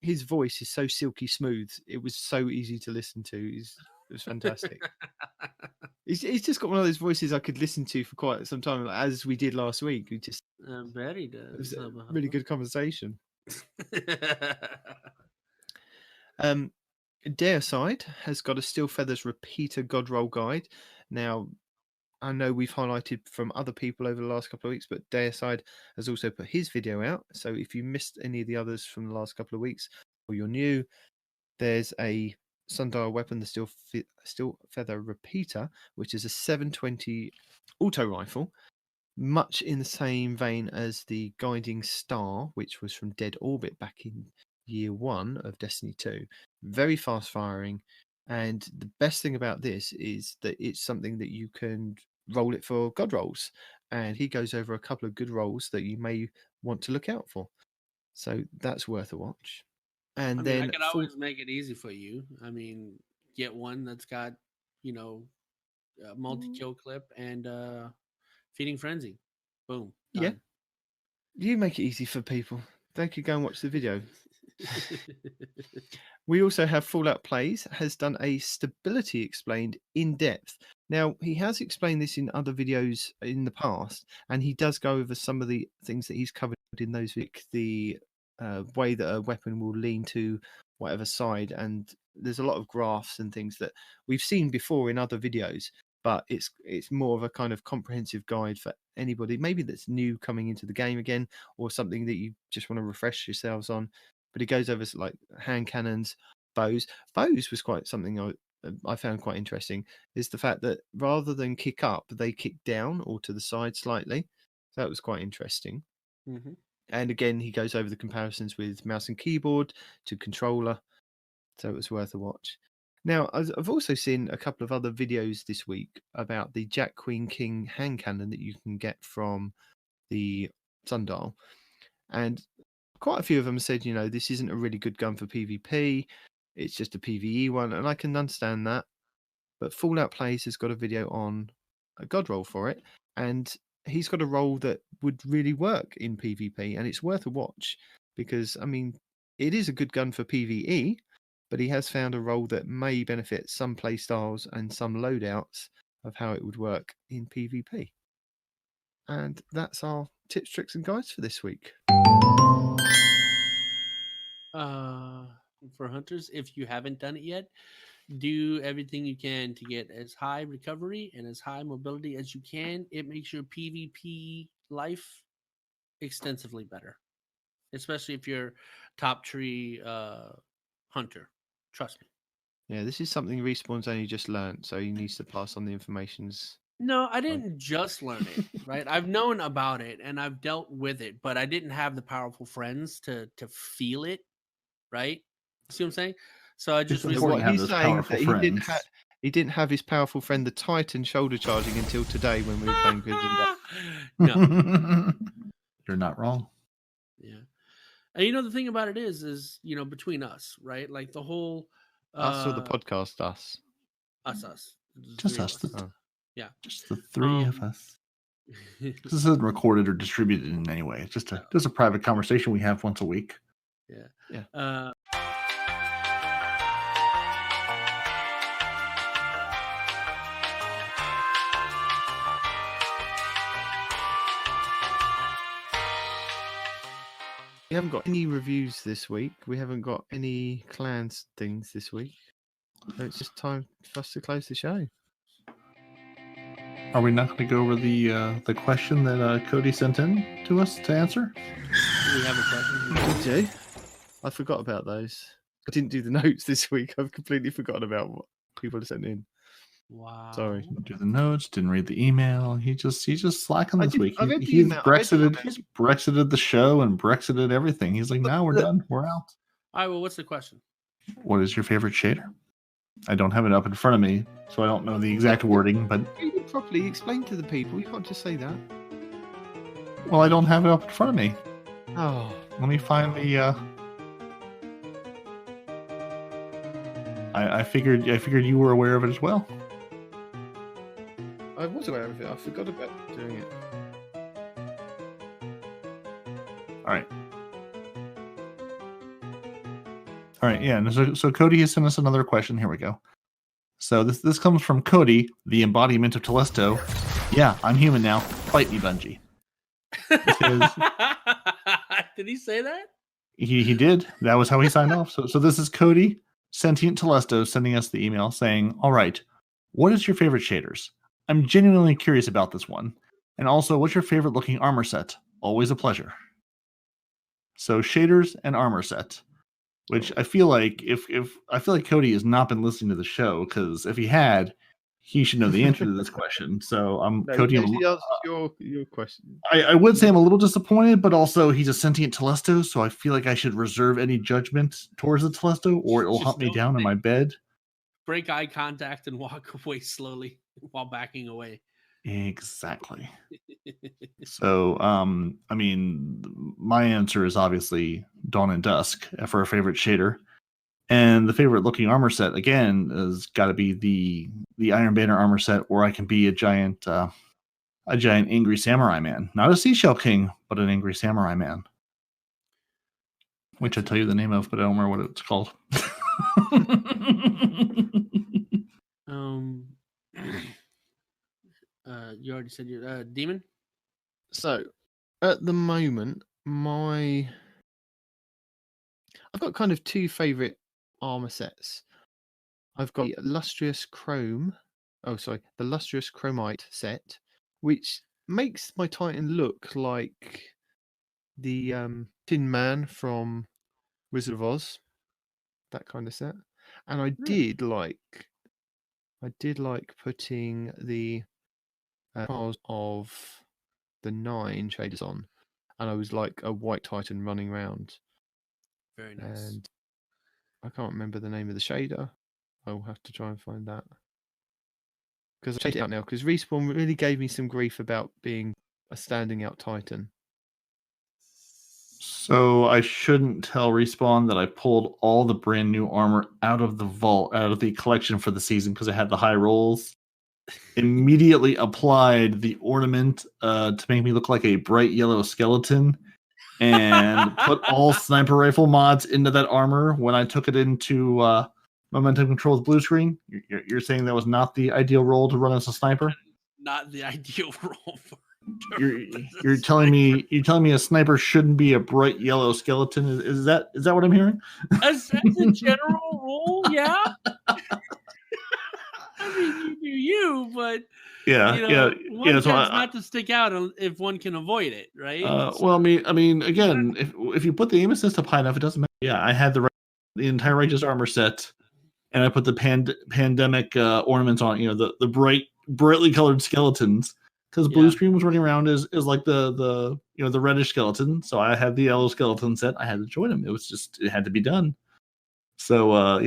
S1: his voice is so silky smooth. It was so easy to listen to. It was fantastic. He's just got one of those voices I could listen to for quite some time, as we did last week. We just
S5: Bet he does.
S1: it was a really good conversation. Deicide has got a Steel Feathers repeater god roll guide. Now, I know we've highlighted from other people over the last couple of weeks, but Deicide has also put his video out. So if you missed any of the others from the last couple of weeks, or you're new, there's a Sundial weapon, the Steel Feather repeater, which is a 720 auto rifle, much in the same vein as the Guiding Star, which was from Dead Orbit back in year 1 of Destiny 2. Very fast firing. And the best thing about this is that it's something that you can roll it for god rolls. And he goes over a couple of good rolls that you may want to look out for. So that's worth a watch. And then
S5: I can always make it easy for you. I mean, get one that's got, a multi-kill clip and Feeding Frenzy. Boom. Done.
S1: Yeah. You make it easy for people. They could go and watch the video. We also have Fallout Plays has done a stability explained in depth. Now, he has explained this in other videos in the past, and he does go over some of the things that he's covered in those, the way that a weapon will lean to whatever side, and there's a lot of graphs and things that we've seen before in other videos, but it's more of a kind of comprehensive guide for anybody maybe that's new coming into the game again, or something that you just want to refresh yourselves on. But it goes over like hand cannons, bows. Bows was quite something I found quite interesting, is the fact that rather than kick up, they kick down or to the side slightly. So that was quite interesting.
S5: Mm-hmm.
S1: And again, he goes over the comparisons with mouse and keyboard to controller. So it was worth a watch. Now, I've also seen a couple of other videos this week about the Jack Queen King hand cannon that you can get from the Sundial. And quite a few of them said, this isn't a really good gun for PvP. It's just a PvE one. And I can understand that. But Fallout Plays has got a video on a god roll for it. And he's got a roll that would really work in PvP. And it's worth a watch because, I mean, it is a good gun for PvE.
S2: but he has found a role that may benefit some playstyles and some loadouts of how it would work in PvP. And that's our tips, tricks, and guides for this week.
S5: For hunters, if you haven't done it yet, do everything you can to get as high recovery and as high mobility as you can. It makes your PvP life extensively better, especially if you're top tree hunter. Trust me.
S2: Yeah, this is something Respawn's only just learned, so he needs to pass on the informations.
S5: No, I didn't just learn it, right? I've known about it and I've dealt with it, but I didn't have the powerful friends to feel it, right? See what I'm saying? So I just
S3: It's important to have those powerful friends.
S2: He didn't have his powerful friend, the Titan, shoulder charging until today when we were playing Prison Death.
S5: No.
S3: You're not wrong.
S5: Yeah. And you know, the thing about it is, you know, between us, right? Like the whole
S2: Us or the podcast, us?
S5: Us.
S3: Just
S5: Three of
S3: us.
S5: us. Yeah.
S3: Just the three of us. This isn't recorded or distributed in any way. It's just a private conversation we have once a week.
S5: Yeah.
S2: We haven't got any reviews this week. We haven't got any clans things this week. So it's just time for us to close the show.
S3: Are we not going to go over the question that Cody sent in to us to answer?
S5: We have a question.
S2: We do. I forgot about those. I didn't do the notes this week. I've completely forgotten about what people have sent in.
S5: Wow.
S2: Sorry.
S3: Didn't do the notes. Didn't read the email. He's just slacking this week.
S2: I read the
S3: He's
S2: email. I read the
S3: Brexited.
S2: email.
S3: He's Brexited the show and Brexited everything. He's like, now we're done. We're out.
S5: All right. Well, what's the question?
S3: What is your favorite shader? I don't have it up in front of me, so I don't know the exact wording. But
S2: Read it properly. Explain to the people. You can't just say that.
S3: well, I don't have it up in front of me.
S2: Oh.
S3: Let me find the. I figured you were aware of it as well.
S2: I was aware of it. I forgot about doing it.
S3: All right. Yeah. And so Cody has sent us another question. Here we go. So this comes from Cody, the embodiment of Telesto. Yeah, I'm human now. Fight me, Bungie.
S5: Did he say that?
S3: He did. That was how he signed off. So this is Cody, sentient Telesto, sending us the email saying, all right, what is your favorite shaders? I'm genuinely curious about this one. And also, what's your favorite looking armor set? Always a pleasure. So shaders and armor set, which I feel like Cody has not been listening to the show, because if he had, he should know the answer to this question. So Cody.
S2: Your question.
S3: I would say I'm a little disappointed, but also he's a sentient Telesto, so I feel like I should reserve any judgment towards the Telesto, or it will hunt me down in my bed.
S5: Break eye contact and walk away slowly while backing away.
S3: Exactly. So, I mean, my answer is obviously Dawn and Dusk for a favorite shader. And the favorite looking armor set, again, has got to be the Iron Banner armor set, where I can be a giant angry samurai man. Not a seashell king, but an angry samurai man. Which I tell you the name of, but I don't remember what it's called.
S5: You already said your demon.
S2: So, at the moment, I've got kind of two favorite armor sets. I've got the Lustrous Chromite set, which makes my Titan look like the Tin Man from Wizard of Oz, that kind of set. And I did like putting the Trials of the 9 shaders on, and I was like a white Titan running around.
S5: Very nice.
S2: And I can't remember the name of the shader. I'll have to try and find that, because I changed it out now, because Respawn really gave me some grief about being a standing out Titan.
S3: So I shouldn't tell Respawn that I pulled all the brand new armor out of the vault, out of the collection for the season, because I had the high rolls. Immediately applied the ornament to make me look like a bright yellow skeleton, and put all sniper rifle mods into that armor when I took it into momentum control with blue screen. You're saying that was not the ideal role to run as a sniper?
S5: Not the ideal role for
S3: you're telling me a sniper shouldn't be a bright yellow skeleton? Is that what I'm hearing?
S5: As a general rule, yeah. I mean, you, but one tends not to stick out if one can avoid it, right?
S3: Well, I mean, again, if you put the aim assist up high enough, it doesn't matter. Yeah, I had the entire Righteous armor set, and I put the pandemic ornaments on. The brightly colored skeletons, because blue screen was running around as like the reddish skeleton. So I had the yellow skeleton set. I had to join them. It had to be done. So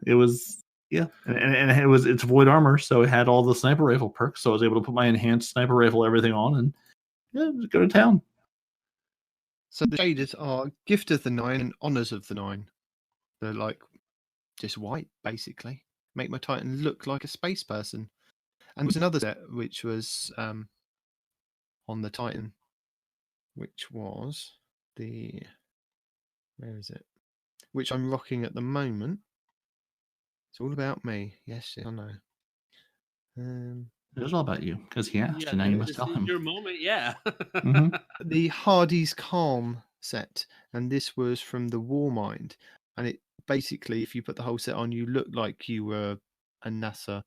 S3: it was. Yeah, and it's void armor, so it had all the sniper rifle perks. So I was able to put my enhanced sniper rifle everything on and go to town.
S1: So the shaders are Gift of the Nine and Honors of the Nine. They're like just white, basically. Make my Titan look like a space person. And there's another set which was on the Titan, which was where is it? Which I'm rocking at the moment. It's all about me. Yes, I know.
S3: It was all about you because he asked, and now you must tell him.
S5: Your moment, yeah.
S3: Mm-hmm.
S1: The Hardy's Calm set, and this was from the Warmind. And it basically, if you put the whole set on, you look like you were a NASA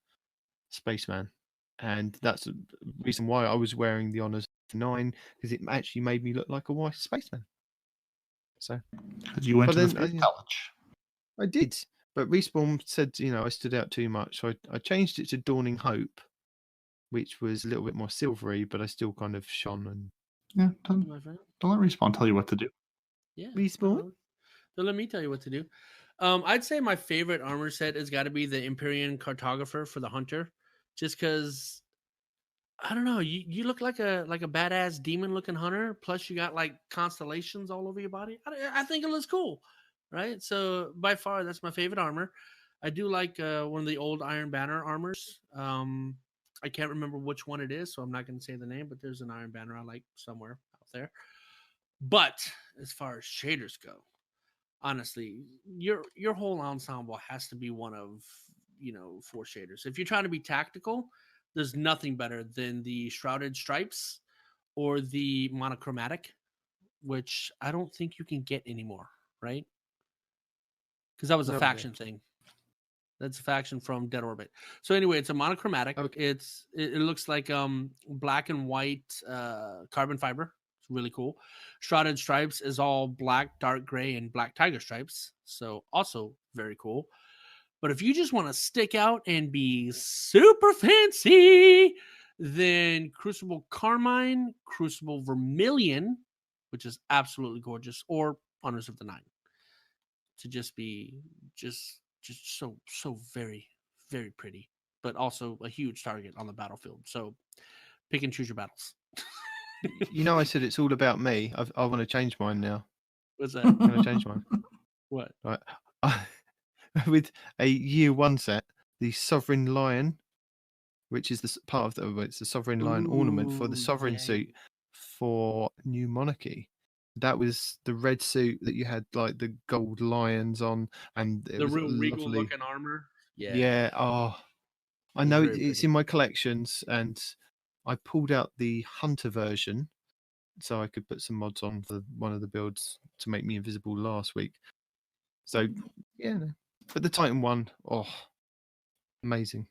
S1: spaceman. And that's the reason why I was wearing the Honors 9, because it actually made me look like a white spaceman. So,
S3: because you went to the space college.
S1: I did. But Respawn said, I stood out too much. So I changed it to Dawning Hope, which was a little bit more silvery, but I still kind of shone. And
S3: yeah, don't let Respawn tell you what to do.
S5: Yeah,
S1: Respawn?
S5: Don't let me tell you what to do. I'd say my favorite armor set has got to be the Empyrean Cartographer for the Hunter, just because, I don't know, you look like a badass demon-looking hunter, plus you got like constellations all over your body. I think it looks cool. Right, so by far that's my favorite armor. I do like one of the old Iron Banner armors. I can't remember which one it is, so I'm not going to say the name. But there's an Iron Banner I like somewhere out there. But as far as shaders go, honestly, your whole ensemble has to be one of 4 shaders. If you're trying to be tactical, there's nothing better than the Shrouded Stripes or the monochromatic, which I don't think you can get anymore. Right. Because that was a faction thing. That's a faction from Dead Orbit. So anyway, it's a monochromatic. Okay. It looks like black and white carbon fiber. It's really cool. Shrouded Stripes is all black, dark gray, and black tiger stripes. So also very cool. But if you just want to stick out and be super fancy, then Crucible Carmine, Crucible Vermilion, which is absolutely gorgeous, or Honors of the Nine. To just be just so very, very pretty, but also a huge target on the battlefield. So pick and choose your battles.
S1: I said it's all about me. I want to change mine now.
S5: What's that?
S1: I'm going to change mine.
S5: What?
S1: Right. With a year 1 set, the Sovereign Lion, which is the part of it's the Sovereign Lion ornament for the Sovereign suit for New Monarchy. That was the red suit that you had like the gold lions on, and it
S5: the
S1: was
S5: real regal looking armor.
S1: Yeah. Oh, I know it's in my collections, and I pulled out the Hunter version so I could put some mods on for one of the builds to make me invisible last week. So yeah, but the Titan one, amazing.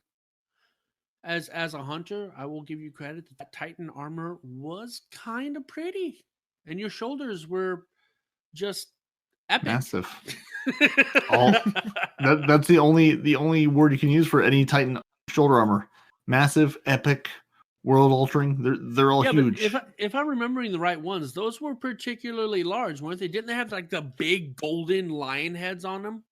S5: As a hunter, I will give you credit that Titan armor was kind of pretty. And your shoulders were just epic.
S3: Massive. That's the only word you can use for any Titan shoulder armor. Massive, epic, world altering. They're all huge.
S5: But if I'm remembering the right ones, those were particularly large, weren't they? Didn't they have like the big golden lion heads on them?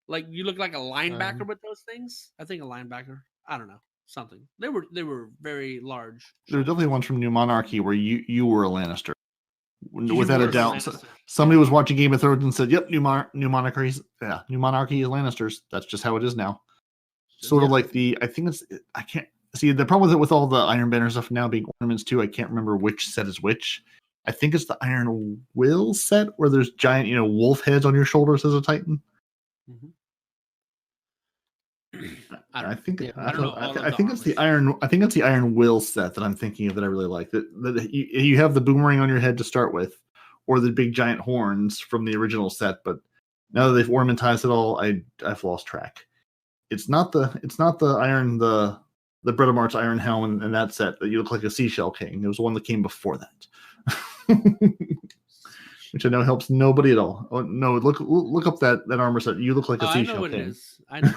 S5: Like you look like a linebacker with those things. I think a linebacker. I don't know. Something. They were very large.
S3: There were definitely ones from New Monarchy where you were a Lannister. Without a doubt. Somebody was watching Game of Thrones and said, "Yep, New Monarchy is Lannisters." That's just how it is now. Sort of like I can't see the problem with all the Iron Banner stuff now being ornaments too. I can't remember which set is which. I think it's the Iron Will set where there's giant, wolf heads on your shoulders as a Titan.
S5: Mhm.
S3: I think
S5: yeah, I don't know all of
S3: I
S5: the
S3: think it's the
S5: armors.
S3: I think it's the Iron Will set that I'm thinking of that I really like. That you have the boomerang on your head to start with, or the big giant horns from the original set. But now that they've ornamentized it all, I've lost track. It's not the Iron the Bread of March Iron Helm in that set that you look like a seashell king. It was the one that came before that. Which I know helps nobody at all. Oh, no, look up that armor set. You look like a
S5: I
S3: seashell
S5: know what
S3: king.
S5: it is. I know.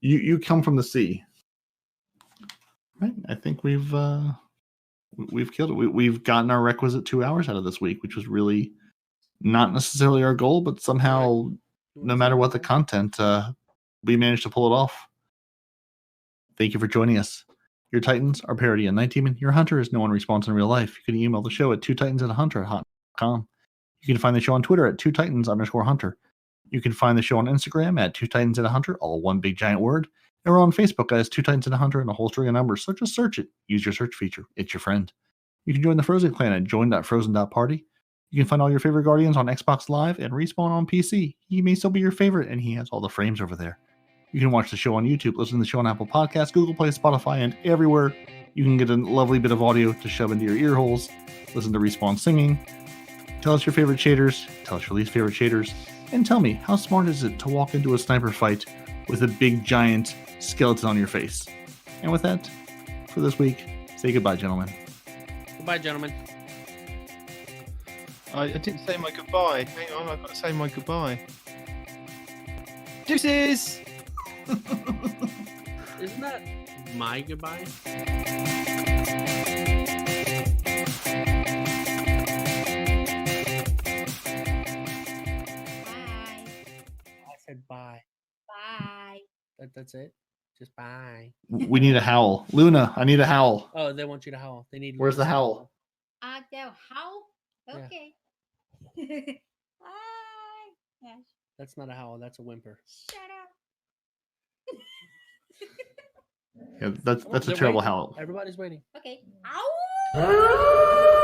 S3: you come from the sea. Right. I think we've killed it. We've gotten our requisite 2 hours out of this week, which was really not necessarily our goal, but somehow, no matter what the content, we managed to pull it off. Thank you for joining us. Your Titans are parody and Night Demon. Your Hunter is no one responds in real life. You can email the show at twotitansandahunter@hotmail.com. You can find the show on Twitter at twotitans_hunter. You can find the show on Instagram at twotitansandahunter, all one big giant word. And we're on Facebook as Two Titans and a Hunter and a whole string of numbers. So just search it. Use your search feature. It's your friend. You can join the Frozen Clan at join.frozen.party. You can find all your favorite Guardians on Xbox Live and Respawn on PC. He may still be your favorite, and he has all the frames over there. You can watch the show on YouTube, listen to the show on Apple Podcasts, Google Play, Spotify, and everywhere. You can get a lovely bit of audio to shove into your ear holes. Listen to Respawn singing. Tell us your favorite shaders. Tell us your least favorite shaders. And tell me, how smart is it to walk into a sniper fight with a big giant skeleton on your face? And with that, for this week, say goodbye, gentlemen.
S5: Goodbye, gentlemen.
S1: I didn't say my goodbye. Hang on, I've got to say my goodbye. Deuces!
S5: Isn't that my goodbye? I said bye.
S6: Bye.
S5: That's it. Just bye.
S3: We need a howl. Luna, I need a howl.
S5: Oh, they want you to howl. They need.
S3: Where's the
S5: Luna's
S3: howl?
S6: They'll howl?
S5: Yeah.
S6: Okay. Bye. Yeah,
S5: That's not a howl. That's a whimper.
S6: shut up.
S3: Yeah, that's a
S5: They're
S3: terrible
S5: waiting.
S3: howl.
S5: Everybody's waiting.
S6: Okay. Ow!